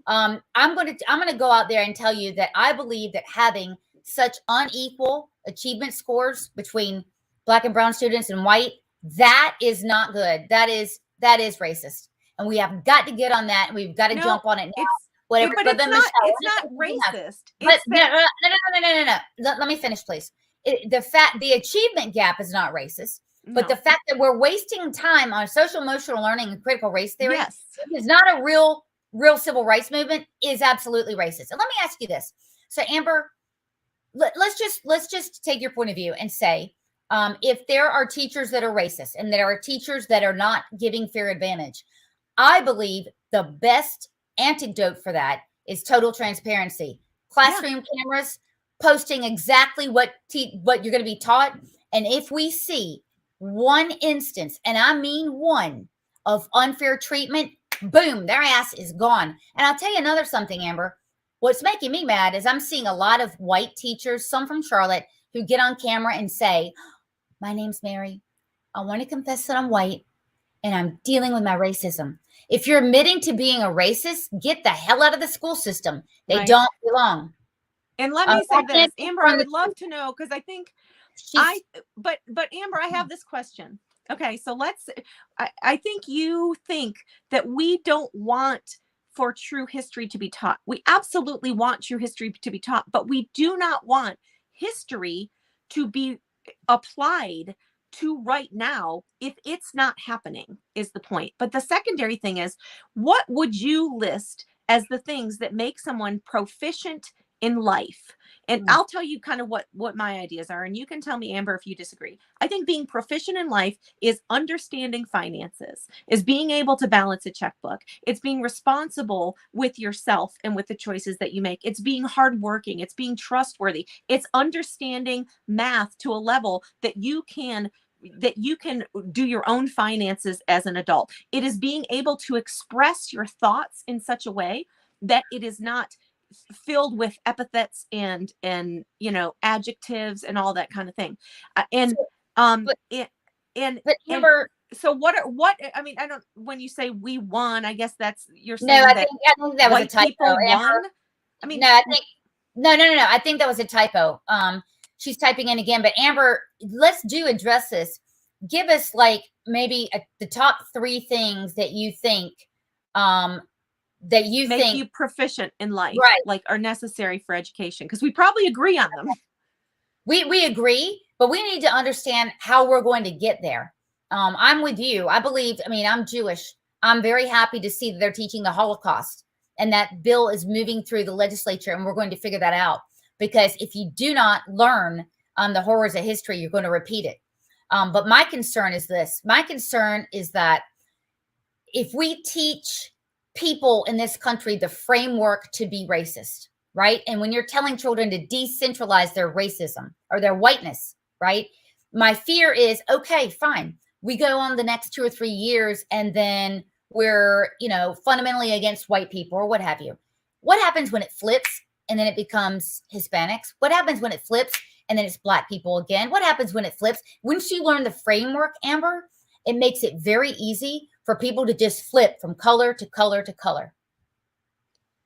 I'm going to go out there and tell you that I believe that having such unequal achievement scores between Black and brown students and white, that is not good. That is racist. And we have got to get on that, and we've got to jump on it now. whatever. But But it's then not, Michelle, it's not racist. but It's no, that, no, no, no, no, no, no, no. Let me finish, please. The achievement gap is not racist, but the no. fact that we're wasting time on social emotional learning and critical race theory, Yes. which is not a real civil rights movement, is absolutely racist. And let me ask you this. So Amber, let's just take your point of view and say, if there are teachers that are racist and there are teachers that are not giving fair advantage, I believe the best antidote for that is total transparency. Classroom cameras posting exactly what you're going to be taught. And if we see one instance, and I mean one, of unfair treatment, boom, their ass is gone. And I'll tell you another something, Amber. What's making me mad is I'm seeing a lot of white teachers, some from Charlotte, who get on camera and say, my name's Mary. I want to confess that I'm white and I'm dealing with my racism. If you're admitting to being a racist, get the hell out of the school system. They Right. don't belong. And let me say this, Amber, I would love to know, because I think but Amber, I have this question. Okay, so I think you think that we don't want for true history to be taught. We absolutely want true history to be taught, but we do not want history to be applied to right now if it's not happening, is the point. But the secondary thing is, what would you list as the things that make someone proficient in life? And I'll tell you kind of what my ideas are, and you can tell me, Amber, if you disagree. I think being proficient in life is understanding finances, is being able to balance a checkbook. It's being responsible with yourself and with the choices that you make. It's being hardworking. It's being trustworthy. It's understanding math to a level that you can do your own finances as an adult. It is being able to express your thoughts in such a way that it is not filled with epithets and adjectives and all that kind of thing. But Amber, so what I mean, I don't, when you say we won, I guess that's, you're saying I that think that was a white typo, people Amber. won. I mean, no, I think no. I think that was a typo. She's typing in again, but Amber, let's address this. Give us like maybe the top 3 things that you think make you proficient in life, right, like are necessary for education, because we probably agree on them. We agree, but we need to understand how we're going to get there. I'm with you. I believe, I mean, I'm Jewish. I'm very happy to see that they're teaching the Holocaust and that bill is moving through the legislature, and we're going to figure that out, because if you do not learn the horrors of history, you're going to repeat it. But my concern is this. My concern is that if we teach people in this country the framework to be racist, right? And when you're telling children to decentralize their racism or their whiteness, right? My fear is, okay, fine. We go on the next 2 or 3 years and then we're, fundamentally against white people or what have you. What happens when it flips and then it becomes Hispanics? What happens when it flips and then it's Black people again? What happens when it flips? Once you learn the framework, Amber, it makes it very easy for people to just flip from color to color to color.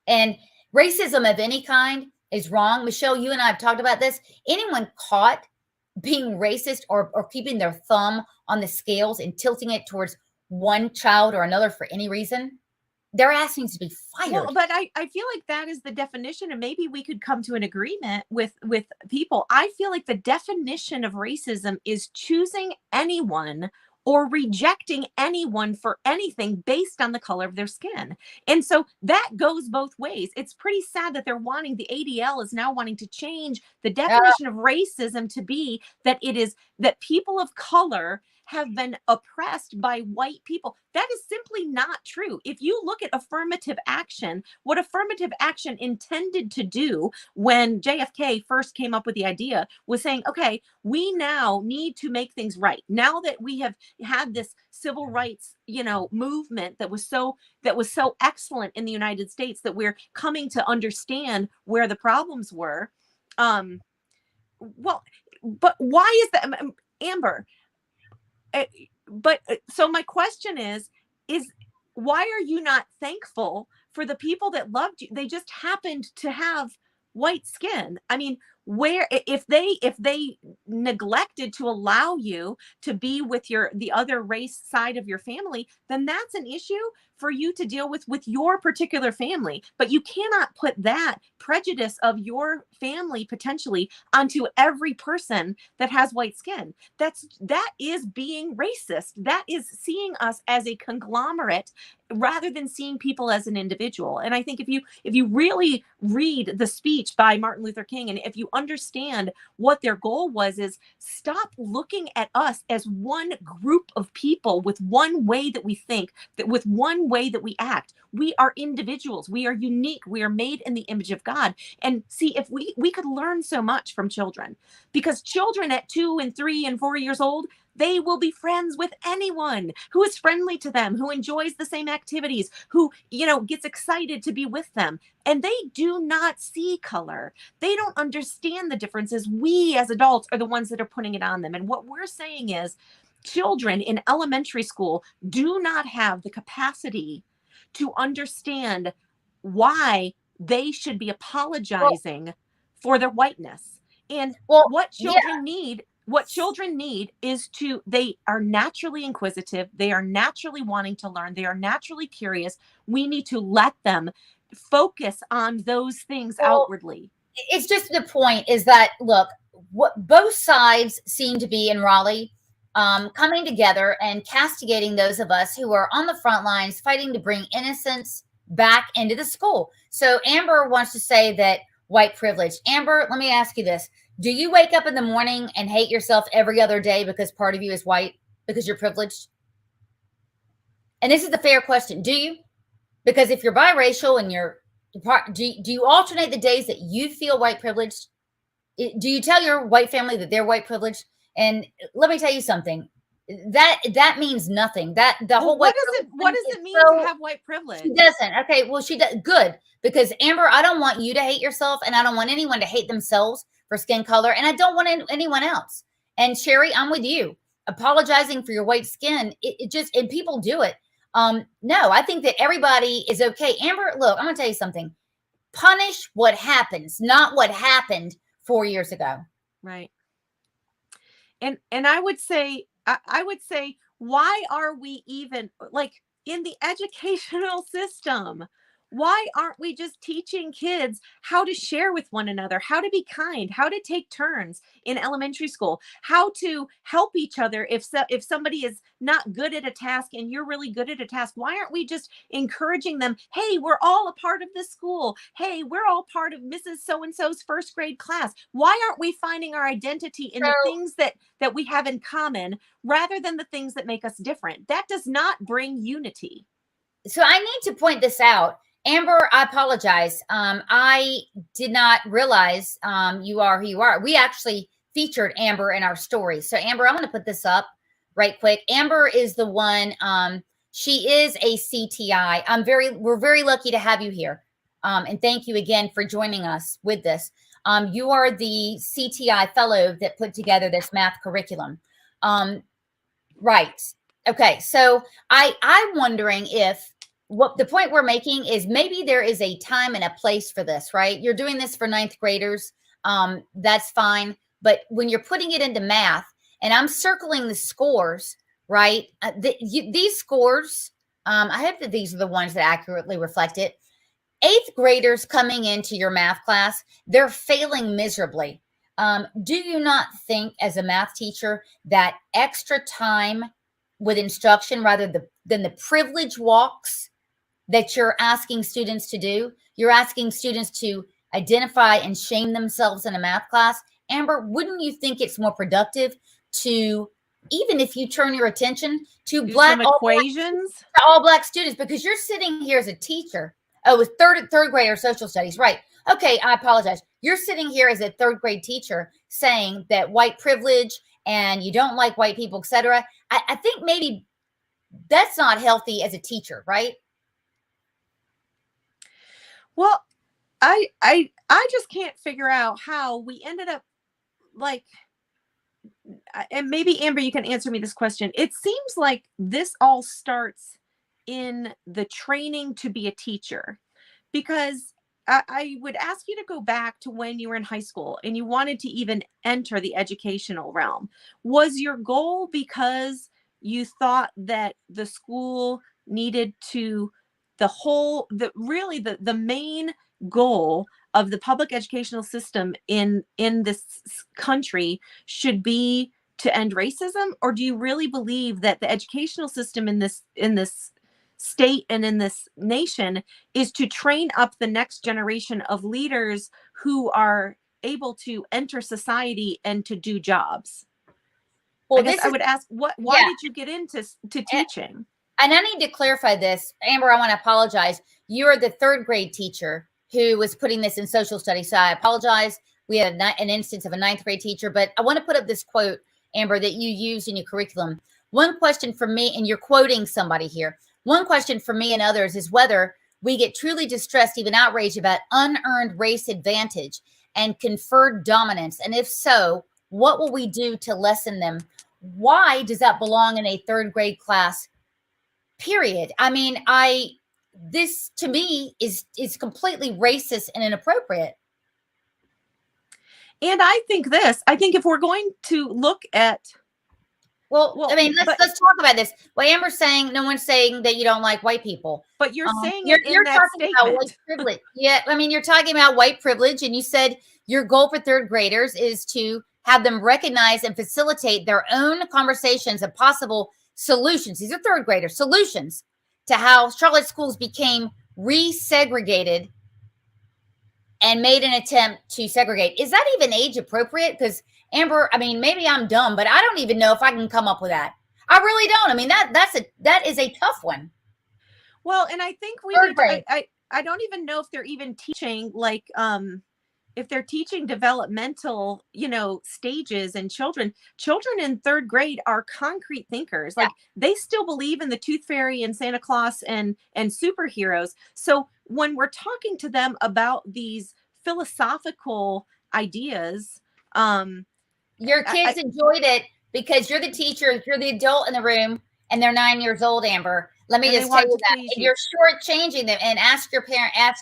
And racism of any kind is wrong. Michelle, you and I have talked about this. Anyone caught being racist or keeping their thumb on the scales and tilting it towards one child or another for any reason, their ass needs to be fired. Well, but I feel like that is the definition, and maybe we could come to an agreement with people. I feel like the definition of racism is choosing anyone or rejecting anyone for anything based on the color of their skin. And so that goes both ways. It's pretty sad that the ADL is now wanting to change the definition of racism to be that it is that people of color have been oppressed by white people. That is simply not true. If you look at affirmative action, what affirmative action intended to do when JFK first came up with the idea was saying, okay, we now need to make things right. Now that we have had this civil rights, movement that was so excellent in the United States, that we're coming to understand where the problems were. Well, but why is that, Amber? So my question is why are you not thankful for the people that loved you? They just happened to have white skin. I mean, where if they neglected to allow you to be with the other race side of your family, then that's an issue for you to deal with your particular family. But you cannot put that prejudice of your family potentially onto every person that has white skin. That is being racist. That is seeing us as a conglomerate rather than seeing people as an individual. And I think if you really read the speech by Martin Luther King, and if you understand what their goal was, is stop looking at us as one group of people with one way that we think, that with one way that we act. We are individuals. We are unique. We are made in the image of God. And see, if we could learn so much from children, because children at 2 and 3 and 4 years old, they will be friends with anyone who is friendly to them, who enjoys the same activities, who, gets excited to be with them. And they do not see color. They don't understand the differences. We as adults are the ones that are putting it on them. And what we're saying is children in elementary school do not have the capacity to understand why they should be apologizing for their whiteness. And what children need is they are naturally inquisitive. They are naturally wanting to learn. They are naturally curious. We need to let them focus on those things outwardly. It's just the point is that, look, what both sides seem to be in Raleigh, coming together and castigating those of us who are on the front lines fighting to bring innocence back into the school. So Amber wants to say that white privilege. Amber, let me ask you this. Do you wake up in the morning and hate yourself every other day because part of you is white, because you're privileged? And this is the fair question. Do you? Because if you're biracial and do you alternate the days that you feel white privileged? Do you tell your white family that they're white privileged? And let me tell you something. That means nothing. That the whole what does it mean to have white privilege? She doesn't. Okay, well, she does. Good. Because Amber, I don't want you to hate yourself, and I don't want anyone to hate themselves for skin color, and I don't want anyone else. And Sherry, I'm with you. Apologizing for your white skin, it just, and people do it. No, I think that everybody is okay. Amber, look, I'm gonna tell you something. Punish what happens, not what happened 4 years ago. Right. And I would say, why are we even like in the educational system? Why aren't we just teaching kids how to share with one another, how to be kind, how to take turns in elementary school, how to help each other if somebody is not good at a task and you're really good at a task? Why aren't we just encouraging them? Hey, we're all a part of this school. Hey, we're all part of Mrs. So-and-so's first grade class. Why aren't we finding our identity in the things that we have in common rather than the things that make us different? That does not bring unity. So I need to point this out. Amber, I apologize. I did not realize you are who you are. We actually featured Amber in our story. So Amber, I'm going to put this up right quick. Amber is the one. She is a CTI. We're very lucky to have you here. And thank you again for joining us with this. You are the CTI fellow that put together this math curriculum. Right. Okay. So I'm wondering if, what the point we're making is maybe there is a time and a place for this, right? You're doing this for 9th graders. That's fine. But when you're putting it into math, and I'm circling the scores, right? These scores, I hope that these are the ones that accurately reflect it. 8th graders coming into your math class, they're failing miserably. Do you not think as a math teacher that extra time with instruction rather than the privilege walks that you're asking students to do? You're asking students to identify and shame themselves in a math class. Amber, wouldn't you think it's more productive to, even if you turn your attention to all black students, because you're sitting here as a teacher. Oh, with third grader social studies, right? Okay, I apologize. You're sitting here as a 3rd grade teacher saying that white privilege and you don't like white people, etc. I think maybe that's not healthy as a teacher, right? Well, I just can't figure out how we ended up like, and maybe Amber, you can answer me this question. It seems like this all starts in the training to be a teacher, because I would ask you to go back to when you were in high school and you wanted to even enter the educational realm. Was your goal because you thought that the school needed to, the main goal of the public educational system in this country should be to end racism? Or do you really believe that the educational system in this state and in this nation is to train up the next generation of leaders who are able to enter society and to do jobs? Well, I guess I would ask, why yeah. did you get into teaching? And I need to clarify this. Amber, I want to apologize. You are the third grade teacher who was putting this in social studies. So I apologize. We had an instance of a ninth grade teacher, but I want to put up this quote, Amber, that you used in your curriculum. One question for me, and you're quoting somebody here. One question for me and others is whether we get truly distressed, even outraged about unearned race advantage and conferred dominance. And if so, what will we do to lessen them? Why does that belong in a third grade class? Period. I mean, this to me is completely racist and inappropriate. And I think if we're going to look at, I mean, let's talk about this. Well, Amber's saying, no one's saying that you don't like white people, but you're saying you're that talking about white privilege. Yeah, I mean, you're talking about white privilege, and you said your goal for third graders is to have them recognize and facilitate their own conversations of possible solutions. These are third graders, solutions to how Charlotte schools became resegregated and made an attempt to segregate. Is that even age appropriate? Because Amber, I mean, maybe I'm dumb, but I don't even know if I can come up with that. I really don't. I mean, that is a tough one. Well, and I think I don't even know if they're even teaching if they're teaching developmental, stages and children in third grade are concrete thinkers. Like they still believe in the tooth fairy and Santa Claus and superheroes. So when we're talking to them about these philosophical ideas, your kids enjoyed it because you're the teacher, you're the adult in the room, and they're 9 years old, Amber. Let me just tell you that. And you're shortchanging them. And ask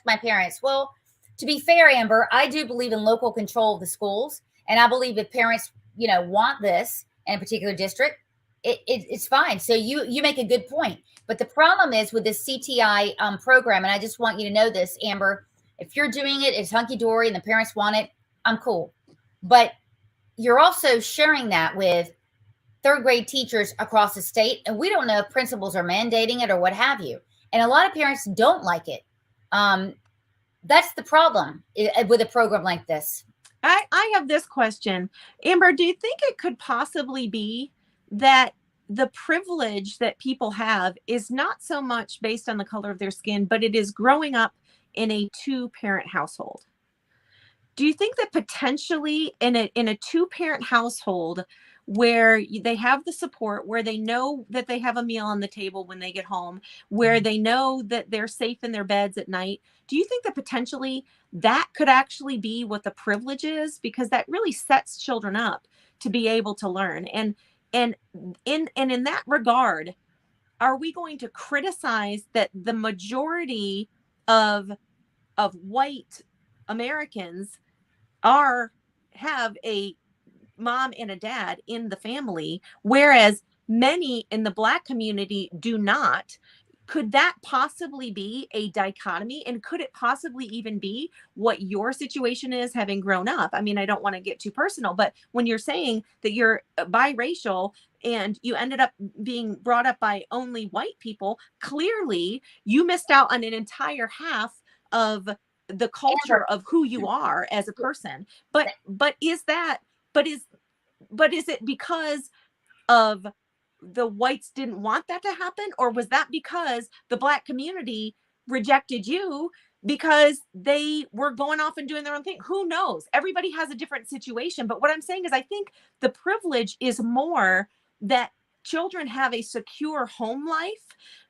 my parents. Well, to be fair, Amber, I do believe in local control of the schools. And I believe if parents, want this in a particular district, it's fine. So you make a good point. But the problem is with this CTI program, and I just want you to know this, Amber, if you're doing it, it's hunky-dory and the parents want it, I'm cool. But you're also sharing that with third grade teachers across the state. And we don't know if principals are mandating it or what have you. And a lot of parents don't like it. That's the problem with a program like this. I have this question. Amber, do you think it could possibly be that the privilege that people have is not so much based on the color of their skin, but it is growing up in a two-parent household? Do you think that potentially in a two-parent household where they have the support, where they know that they have a meal on the table when they get home, where they know that they're safe in their beds at night, do you think that potentially that could actually be what the privilege is? Because that really sets children up to be able to learn. And in that regard, are we going to criticize that the majority of white Americans have a mom and a dad in the family, whereas many in the Black community do not? Could that possibly be a dichotomy? And could it possibly even be what your situation is having grown up? I mean, I don't want to get too personal, but when you're saying that you're biracial and you ended up being brought up by only white people, clearly you missed out on an entire half of the culture of who you are as a person. But is it because of the whites didn't want that to happen? Or was that because the Black community rejected you because they were going off and doing their own thing? Who knows? Everybody has a different situation. But what I'm saying is I think the privilege is more that children have a secure home life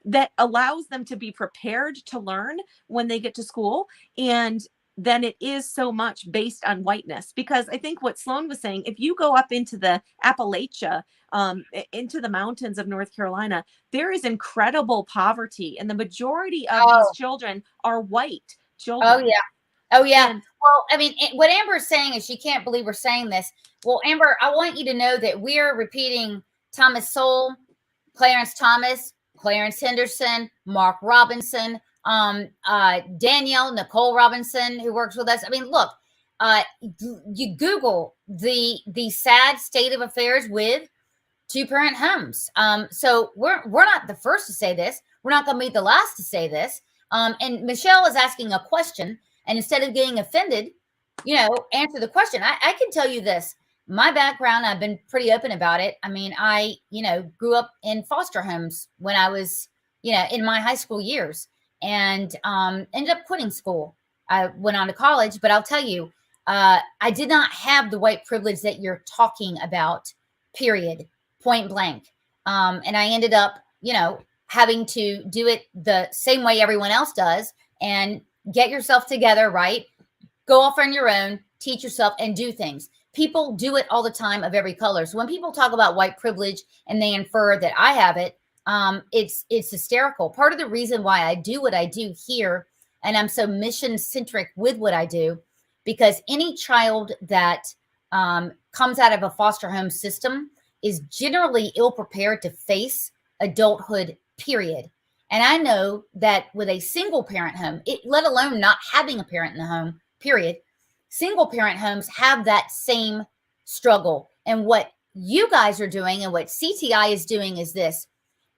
that allows them to be prepared to learn when they get to school. And then it is so much based on whiteness. Because I think what Sloan was saying, if you go up into the Appalachia, into the mountains of North Carolina, there is incredible poverty. And the majority of these children are white children. Oh, yeah. Oh, yeah. And Well, I mean, what Amber is saying is she can't believe we're saying this. Well, Amber, I want you to know that we're repeating Thomas Sowell, Clarence Thomas, Clarence Henderson, Mark Robinson, Danielle, Nicole Robinson, who works with us. I mean, look, you Google the sad state of affairs with two-parent homes. So we're not the first to say this. We're not going to be the last to say this. And Michelle is asking a question, and instead of getting offended, answer the question. I can tell you this. My background, I've been pretty open about it. I mean, I grew up in foster homes when I was in my high school years, and ended up quitting school. I went on to college, but I'll tell you, I did not have the white privilege that you're talking about, period, point blank. And I ended up, having to do it the same way everyone else does and get yourself together, right? Go off on your own, teach yourself, and do things. People do it all the time of every color. So when people talk about white privilege and they infer that I have it, it's hysterical. Part of the reason why I do what I do here, and I'm so mission-centric with what I do, because any child that comes out of a foster home system is generally ill-prepared to face adulthood, period. And I know that with a single parent home, let alone not having a parent in the home, period, single parent homes have that same struggle. And what you guys are doing and what CTI is doing is this.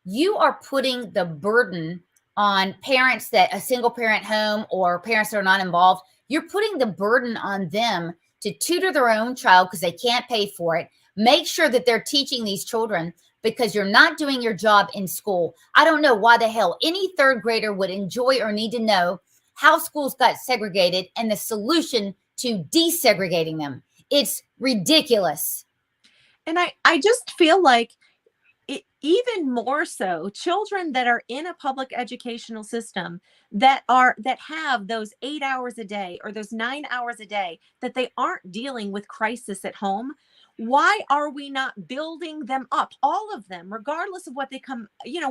You are putting the burden on parents that a single parent home or parents that are not involved. You're putting the burden on them to tutor their own child because they can't pay for it. Make sure that they're teaching these children, because you're not doing your job in school. I don't know why the hell any third grader would enjoy or need to know how schools got segregated and the solution to desegregating them. It's ridiculous. And I just feel like even more so, children that are in a public educational system that have those 8 hours a day or those 9 hours a day, that they aren't dealing with crisis at home. Why are we not building them up, all of them, regardless of what they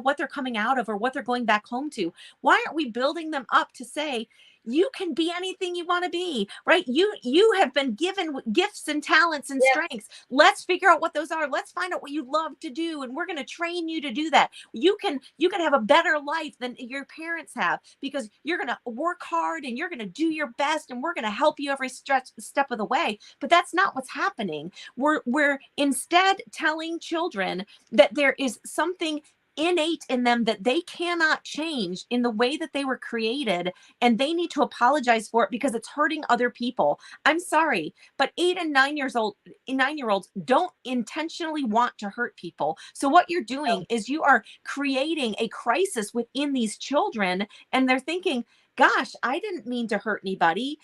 what they're coming out of or what they're going back home to? Why aren't we building them up to say, you can be anything you want to be, right? You have been given gifts and talents and strengths. Let's figure out what those are. Let's find out what you love to do, and we're going to train you to do that. You can have a better life than your parents have, because you're going to work hard and you're going to do your best, and we're going to help you every step of the way. But that's not what's happening. We're instead telling children that there is something innate in them that they cannot change in the way that they were created, and they need to apologize for it because it's hurting other people. I'm sorry, but 8 and 9-year-olds don't intentionally want to hurt people. So what you're doing is you are creating a crisis within these children, and they're thinking, gosh, I didn't mean to hurt anybody,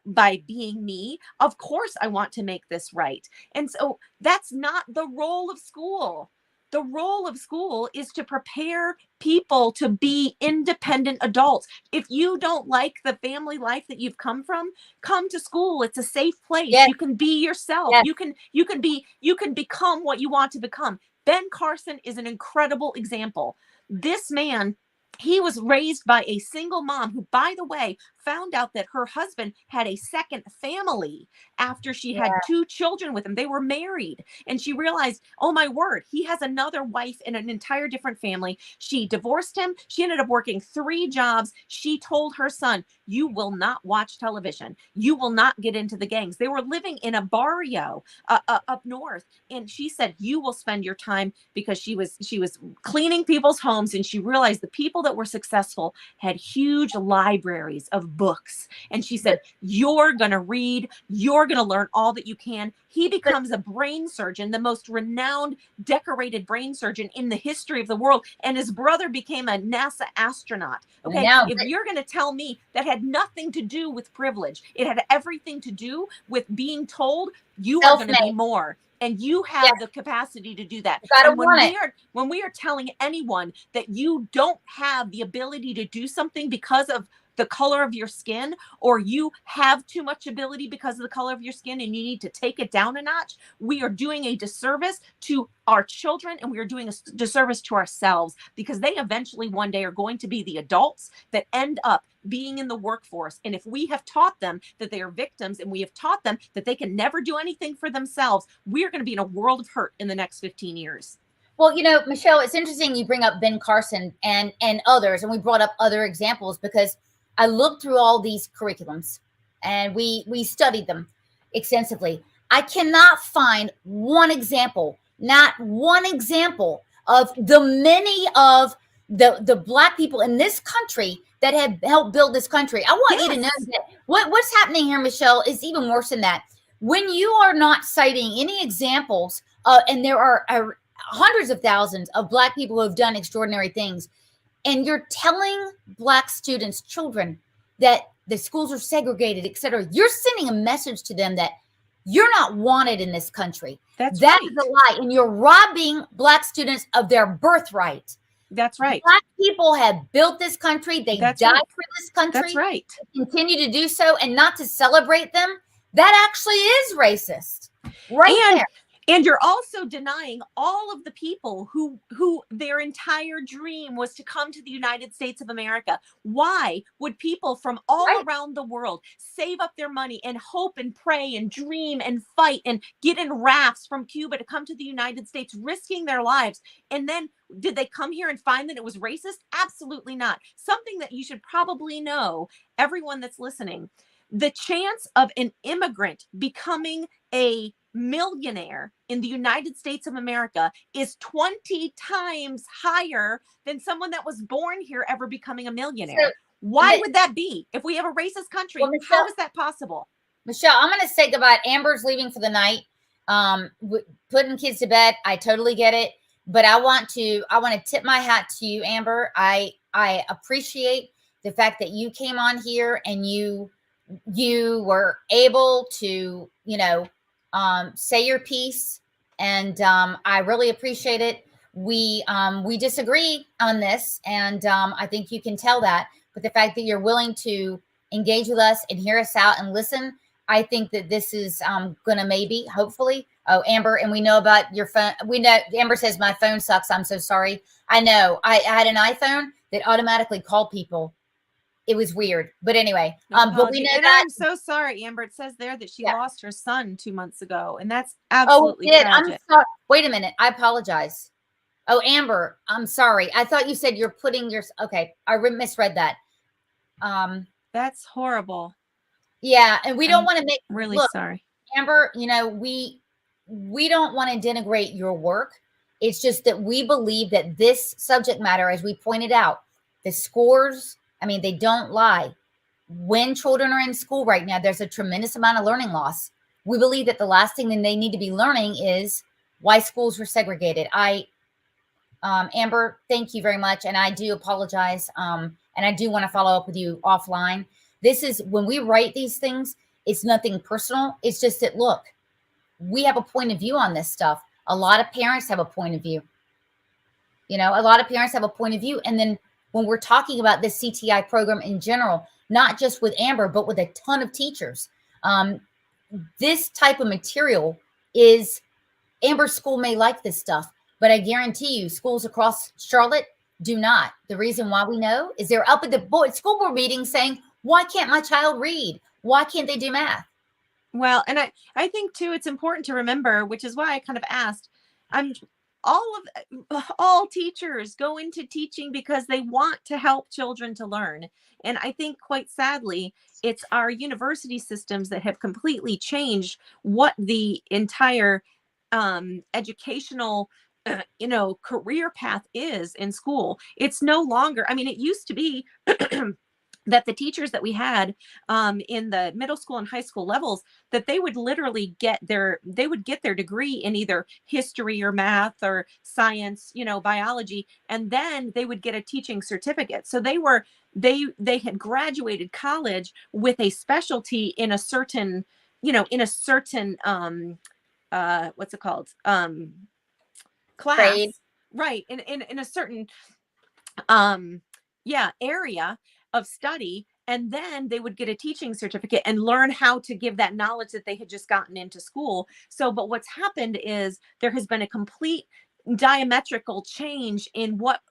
by being me. Of course I want to make this right. And so that's not the role of school. The role of school is to prepare people to be independent adults. If you don't like the family life that you've come from, come to school. It's a safe place. Yes. You can be yourself. Yes. You can become what you want to become. Ben Carson is an incredible example. This man, he was raised by a single mom who, by the way, found out that her husband had a second family after she had 2 children with him. They were married, and she realized, oh my word, he has another wife and an entire different family. She divorced him. She ended up working 3 jobs. She told her son, you will not watch television. You will not get into the gangs. They were living in a barrio up north. And she said, you will spend your time, because she was cleaning people's homes. And she realized the people that were successful had huge libraries of books. And she said, you're going to read, you're going to learn all that you can. He becomes a brain surgeon, the most renowned, decorated brain surgeon in the history of the world. And his brother became a NASA astronaut. Okay. If you're going to tell me that had nothing to do with privilege, it had everything to do with being told you are going to be more. And you have the capacity to do that. And when we are telling anyone that you don't have the ability to do something because of the color of your skin, or you have too much ability because of the color of your skin and you need to take it down a notch, we are doing a disservice to our children, and we are doing a disservice to ourselves, because they eventually one day are going to be the adults that end up being in the workforce. And if we have taught them that they are victims, and we have taught them that they can never do anything for themselves, we're going to be in a world of hurt in the next 15 years. Well, Michelle, it's interesting you bring up Ben Carson and others, and we brought up other examples because I looked through all these curriculums and we studied them extensively. I cannot find one example, not one example, of the many of the Black people in this country that have helped build this country. I want you to know that what's happening here, Michelle, is even worse than that. When you are not citing any examples, and there are hundreds of thousands of Black people who have done extraordinary things, and you're telling Black students, children, that the schools are segregated, et cetera, you're sending a message to them that you're not wanted in this country. That right. is a lie. And you're robbing Black students of their birthright. That's right. Black people have built this country. They died for this country. That's right. They continue to do so, and not to celebrate them. That actually is racist. Right there. And you're also denying all of the people who their entire dream was to come to the United States of America. Why would people from all around the world save up their money and hope and pray and dream and fight and get in rafts from Cuba to come to the United States, risking their lives? And then did they come here and find that it was racist? Absolutely not. Something that you should probably know, everyone that's listening, the chance of an immigrant becoming a millionaire in the United States of America is 20 times higher than someone that was born here ever becoming a millionaire. So, why would that be? If we have a racist country, well, Michelle, how is that possible? Michelle, I'm going to say goodbye. Amber's leaving for the night. Putting kids to bed, I totally get it. But I want to tip my hat to you, Amber. I appreciate the fact that you came on here and you were able to, say your piece, and I really appreciate it. We disagree on this, and I think you can tell that. But the fact that you're willing to engage with us and hear us out and listen, I think that this is going to hopefully. Oh, Amber, and we know about your phone. We know Amber says my phone sucks. I'm so sorry. I know. I had an iPhone that automatically called people. It was weird, but anyway, but we know that. I'm so sorry, Amber. It says there that she lost her son 2 months ago, and that's absolutely tragic. I'm sorry. Wait a minute. I apologize. Oh, Amber, I'm sorry. I thought you said you're putting your. Okay, I misread that. That's horrible. Yeah, and we don't want to make. Really sorry, Amber. We don't want to denigrate your work. It's just that we believe that this subject matter, as we pointed out, the scores. I mean, they don't lie. When children are in school right now, there's a tremendous amount of learning loss. We believe that the last thing that they need to be learning is why schools were segregated. Amber, thank you very much. And I do apologize. And I do want to follow up with you offline. This is when we write these things, it's nothing personal. It's just that, look, we have a point of view on this stuff. A lot of parents have a point of view. A lot of parents have a point of view. And then when we're talking about this CTI program in general, not just with Amber, but with a ton of teachers, this type of material is, Amber's school may like this stuff, but I guarantee you schools across Charlotte do not. The reason why we know is they're up at the school board meeting saying, why can't my child read? Why can't they do math? Well, and I think too, it's important to remember, which is why I kind of asked, all teachers go into teaching because they want to help children to learn. And I think quite sadly, it's our university systems that have completely changed what the entire educational, career path is in school. It's no longer, it used to be that the teachers that we had in the middle school and high school levels, that they would literally get their degree in either history or math or science, biology, and then they would get a teaching certificate. So they had graduated college with a specialty in a certain, what's it called? Class. Grade. Right. In a certain area of study, And then they would get a teaching certificate and learn how to give that knowledge that they had just gotten into school. So, but what's happened is there has been a complete diametrical change in what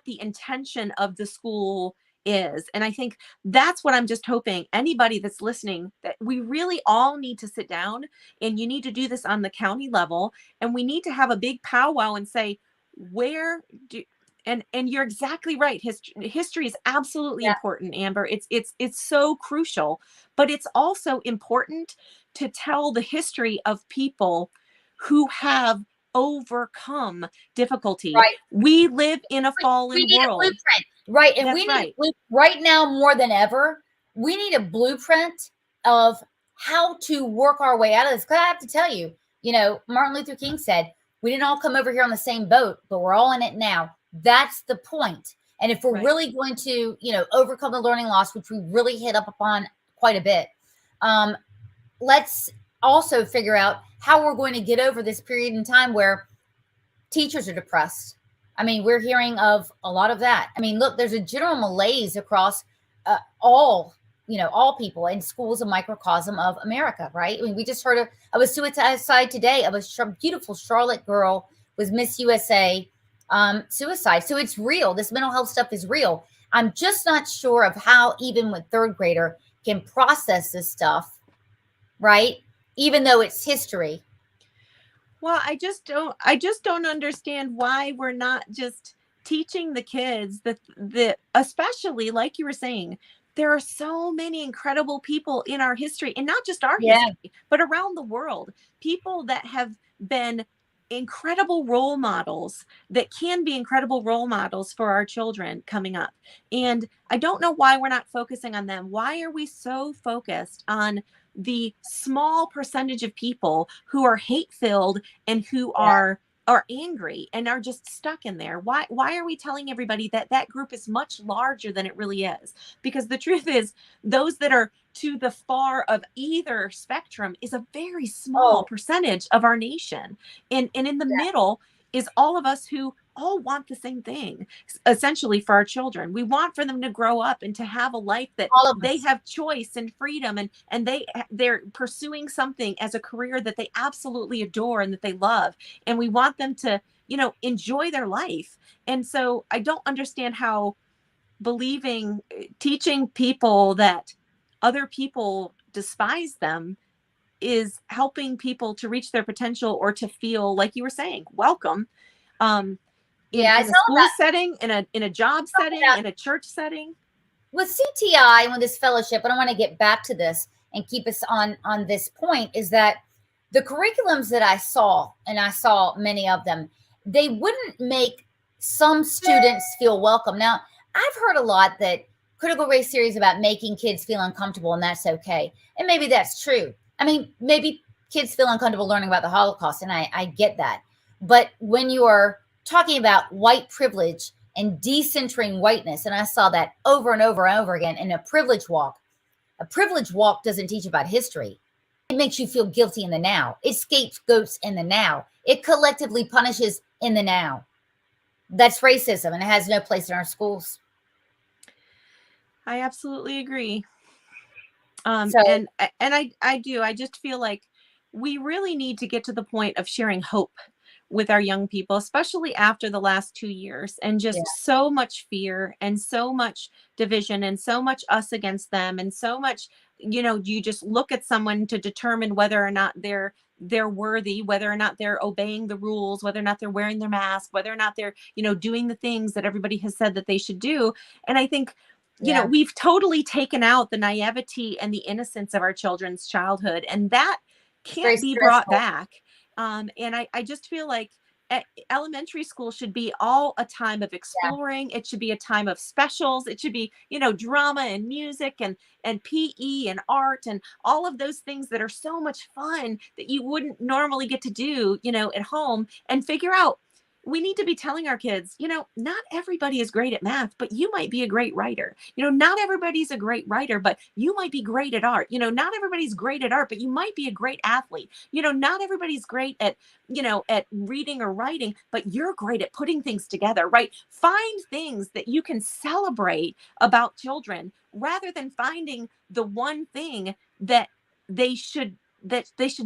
the intention of the school is. And I think that's what I'm just hoping anybody that's listening, that we really all need to sit down, and you need to do this on the county level, and we need to have a big powwow and say, where do, and you're exactly right. History is absolutely Yeah. important, Amber. It's so crucial, but it's also important to tell the history of people who have overcome difficulty. Right. We live in a We fallen need a world. blueprint, right? And That's we need right. right now more than ever, we need a blueprint of how to work our way out of this. Because I have to tell you, Martin Luther King said, we didn't all come over here on the same boat, but we're all in it now. That's the point. And if we're Right. really going to, overcome the learning loss, which we really hit up upon quite a bit, let's also figure out how we're going to get over this period in time where teachers are depressed. I mean, we're hearing of a lot of that. I mean, look, there's a general malaise across all people, and school's a microcosm of America, right? I mean, we just heard of a suicide today of a beautiful Charlotte girl was Miss USA suicide. So it's real. This mental health stuff is real. I'm just not sure of how even with third grader can process this stuff, right? Even though it's history. Well, I just don't understand why we're not just teaching the kids that especially like you were saying, there are so many incredible people in our history, and not just our history, but around the world. People that have been incredible role models, that can be incredible role models for our children coming up. And I don't know why we're not focusing on them. Why are we so focused on the small percentage of people who are hate-filled and who are angry and are just stuck in there? Why are we telling everybody that group is much larger than it really is? Because the truth is, those that are to the far of either spectrum is a very small percentage of our nation. And in the middle is all of us who all want the same thing, essentially, for our children. We want for them to grow up and to have a life that they have choice and freedom, and they're pursuing something as a career that they absolutely adore and that they love. And we want them to, enjoy their life. And so I don't understand how teaching people that other people despise them is helping people to reach their potential, or to feel, like you were saying, welcome. In a school setting, in a job setting, in a church setting. With CTI and with this fellowship, and I want to get back to this and keep us on this point, is that the curriculums that I saw, and I saw many of them, they wouldn't make some students feel welcome. Now, I've heard a lot that critical race theory is about making kids feel uncomfortable, and that's okay. And maybe that's true. I mean, maybe kids feel uncomfortable learning about the Holocaust, and I get that. But when you are talking about white privilege and decentering whiteness, and I saw that over and over and over again in a privilege walk doesn't teach about history. It makes you feel guilty in the now. It scapegoats in the now. It collectively punishes in the now. That's racism, and it has no place in our schools. I absolutely agree. And I do. I just feel like we really need to get to the point of sharing hope with our young people, especially after the last 2 years, and just so much fear and so much division and so much us against them, and so much, you just look at someone to determine whether or not they're worthy, whether or not they're obeying the rules, whether or not they're wearing their mask, whether or not they're, doing the things that everybody has said that they should do. And I think, we've totally taken out the naivety and the innocence of our children's childhood, and that can't be brought back. And I just feel like elementary school should be all a time of exploring. It should be a time of specials. It should be, drama and music and PE and art and all of those things that are so much fun that you wouldn't normally get to do, at home, and figure out we need to be telling our kids, not everybody is great at math, but you might be a great writer. Not everybody's a great writer, but you might be great at art. Not everybody's great at art, but you might be a great athlete. Not everybody's great at, at reading or writing, but you're great at putting things together, right? Find things that you can celebrate about children rather than finding the one thing that they should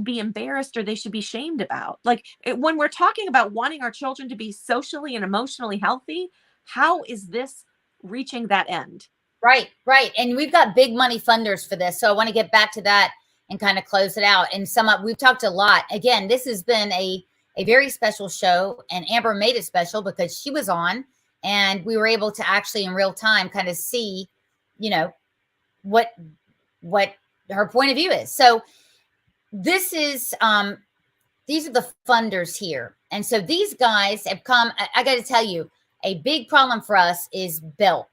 be embarrassed or they should be shamed about. Like when we're talking about wanting our children to be socially and emotionally healthy, how is this reaching that end? Right. And we've got big money funders for this. So I want to get back to that and kind of close it out and sum up. We've talked a lot. Again, this has been a very special show, and Amber made it special because she was on and we were able to actually in real time kind of see, what her point of view is. So this is, these are the funders here. And so these guys have come, I got to tell you, a big problem for us is Belk.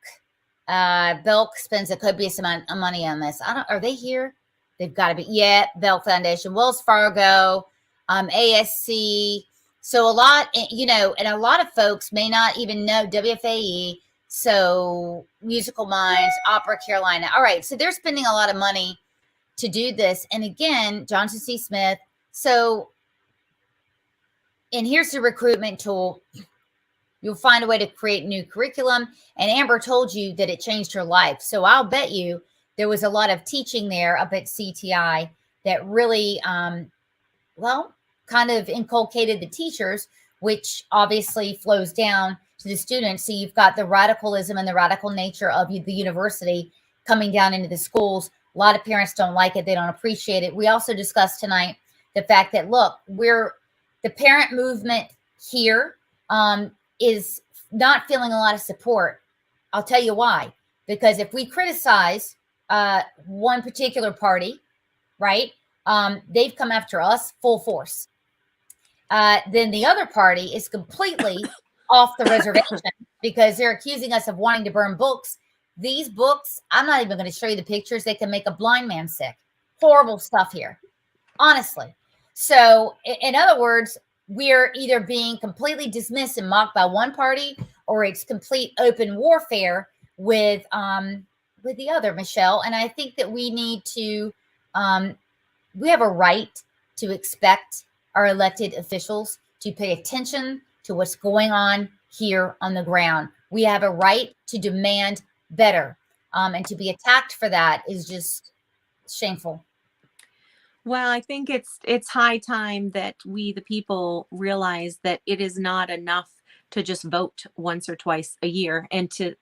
Belk spends a copious amount of money on this. Are they here? They've got to be. Yeah, Belk Foundation, Wells Fargo, ASC. So a lot, and a lot of folks may not even know WFAE. So Musical Minds, Opera Carolina. All right. So they're spending a lot of money to do this. And again, Johnson C. Smith. So, and here's the recruitment tool. You'll find a way to create new curriculum. And Amber told you that it changed her life. So I'll bet you there was a lot of teaching there up at CTI that really, kind of inculcated the teachers, which obviously flows down to the students. So you've got the radicalism and the radical nature of the university coming down into the schools. A lot of parents don't like it. They don't appreciate it. We also discussed tonight the fact that, look, the parent movement here is not feeling a lot of support. I'll tell you why. Because if we criticize one particular party, right, they've come after us full force. Then the other party is completely off the reservation because they're accusing us of wanting to burn books. These books, I'm not even going to show you the pictures. They can make a blind man sick. Horrible stuff here, honestly. So in other words, we're either being completely dismissed and mocked by one party, or it's complete open warfare with the other, Michelle. And I think that we need to, we have a right to expect our elected officials to pay attention to what's going on here on the ground. We have a right to demand better. And to be attacked for that is just shameful. Well, I think it's high time that we, the people, realize that it is not enough to just vote once or twice a year and to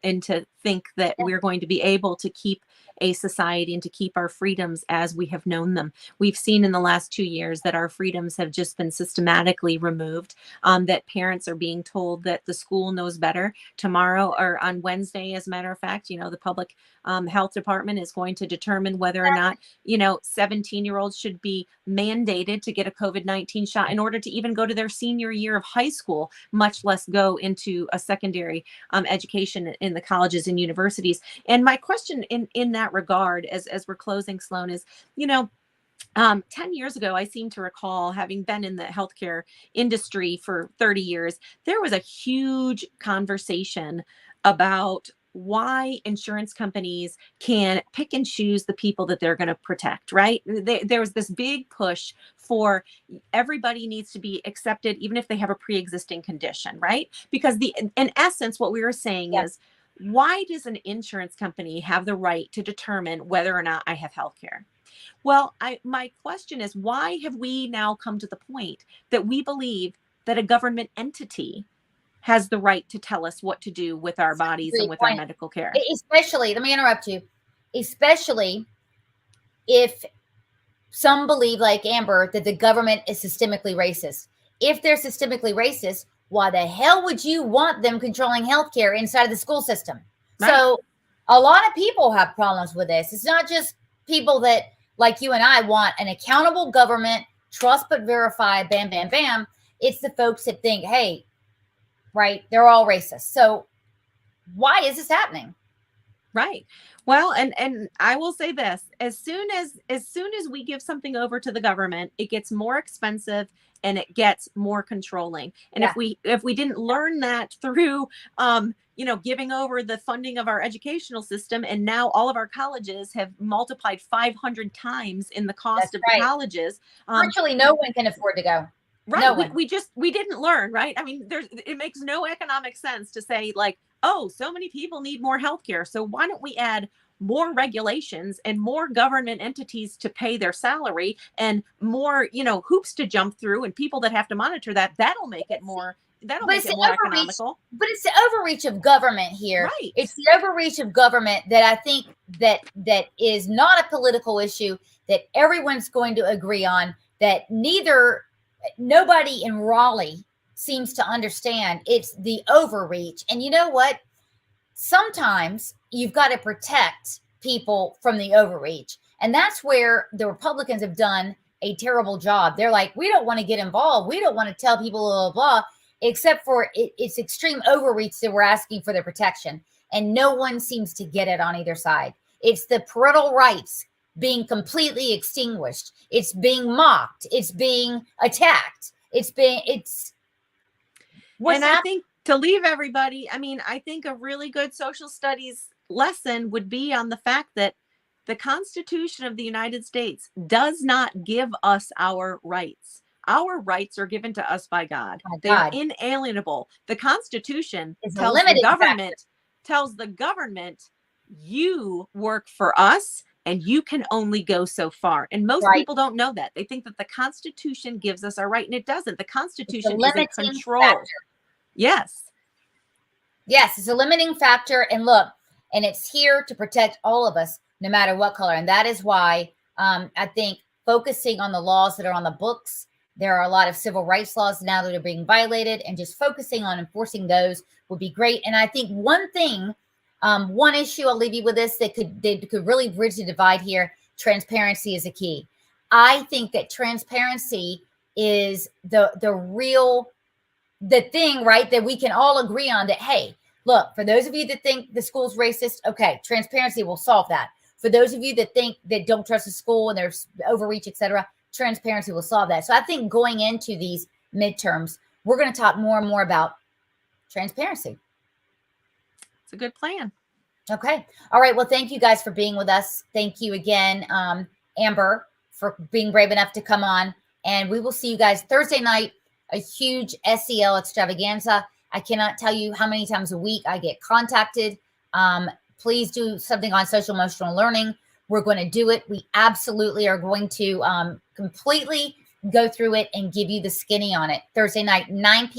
think that we're going to be able to keep a society and to keep our freedoms as we have known them. We've seen in the last 2 years that our freedoms have just been systematically removed, that parents are being told that the school knows better. Tomorrow or on Wednesday, as a matter of fact, the public health department is going to determine whether or not, 17-year-olds should be mandated to get a COVID-19 shot in order to even go to their senior year of high school, much less go into a secondary education in the colleges and universities. And my question in that regard, as we're closing, Sloan, is, 10 years ago, I seem to recall, having been in the healthcare industry for 30 years, there was a huge conversation about why insurance companies can pick and choose the people that they're going to protect, right? There was this big push for everybody needs to be accepted, even if they have a pre-existing condition, right? Because in essence, what we were saying is, why does an insurance company have the right to determine whether or not I have healthcare? Well, my question is, why have we now come to the point that we believe that a government entity has the right to tell us what to do with our bodies and with our medical care? Especially, let me interrupt you, especially if some believe, like Amber, that the government is systemically racist. If they're systemically racist, why the hell would you want them controlling healthcare inside of the school system? Right. So a lot of people have problems with this. It's not just people that, like you and I, want an accountable government, trust but verify, bam, bam, bam. It's the folks that think, hey, right, they're all racist. So why is this happening? Right. Well, and I will say this, as soon as we give something over to the government, it gets more expensive and it gets more controlling. And Yeah, if we didn't learn that through giving over the funding of our educational system, and now all of our colleges have multiplied 500 times in the that's cost of the right. colleges. Virtually no one can afford to go. Right. No one. We didn't learn, right? I mean, it makes no economic sense to say like, oh, so many people need more healthcare. So why don't we add more regulations and more government entities to pay their salary and more, hoops to jump through and people that have to monitor that. That'll But make it's it the more overreach. economical. But it's the overreach of government here. It's Right. the overreach of government that I think that is not a political issue that everyone's going to agree on. That nobody in Raleigh seems to understand. It's the overreach. And you know what? Sometimes you've got to protect people from the overreach. And that's where the Republicans have done a terrible job. They're like, we don't want to get involved. We don't want to tell people blah, blah, blah, except for it's extreme overreach that we're asking for their protection. And no one seems to get it on either side. It's the parental rights being completely extinguished. It's being mocked. It's being attacked. What's And I happening? think to leave everybody, I mean, I think a really good social studies lesson would be on the fact that the Constitution of the United States does not give us our rights. Our rights are given to us by God. Oh my They are God, inalienable. The Constitution it's a tells the limiting factor. government, you work for us and you can only go so far. And most Right. people don't know that. They think that the Constitution gives us our right, and it doesn't. The It's a Constitution is a limiting control. factor. Yes. Yes, it's a limiting factor. And look, and it's here to protect all of us, no matter what color. And that is why I think focusing on the laws that are on the books, there are a lot of civil rights laws now that are being violated, and just focusing on enforcing those would be great. And I think one thing, one issue, I'll leave you with this, that could really bridge the divide here. Transparency is a key. I think that transparency is the thing, right, that we can all agree on, that, hey, look, for those of you that think the school's racist, okay, transparency will solve that. For those of you that think that don't trust the school and there's overreach, etc., transparency will solve that. So I think going into these midterms, we're going to talk more and more about transparency. It's a good plan. Okay. All right. Well, thank you guys for being with us. Thank you again, Amber, for being brave enough to come on. And we will see you guys Thursday night, a huge SEL extravaganza. I cannot tell you how many times a week I get contacted. Please do something on social emotional learning. We're going to do it. We absolutely are going to completely go through it and give you the skinny on it. Thursday night, 9 p.m.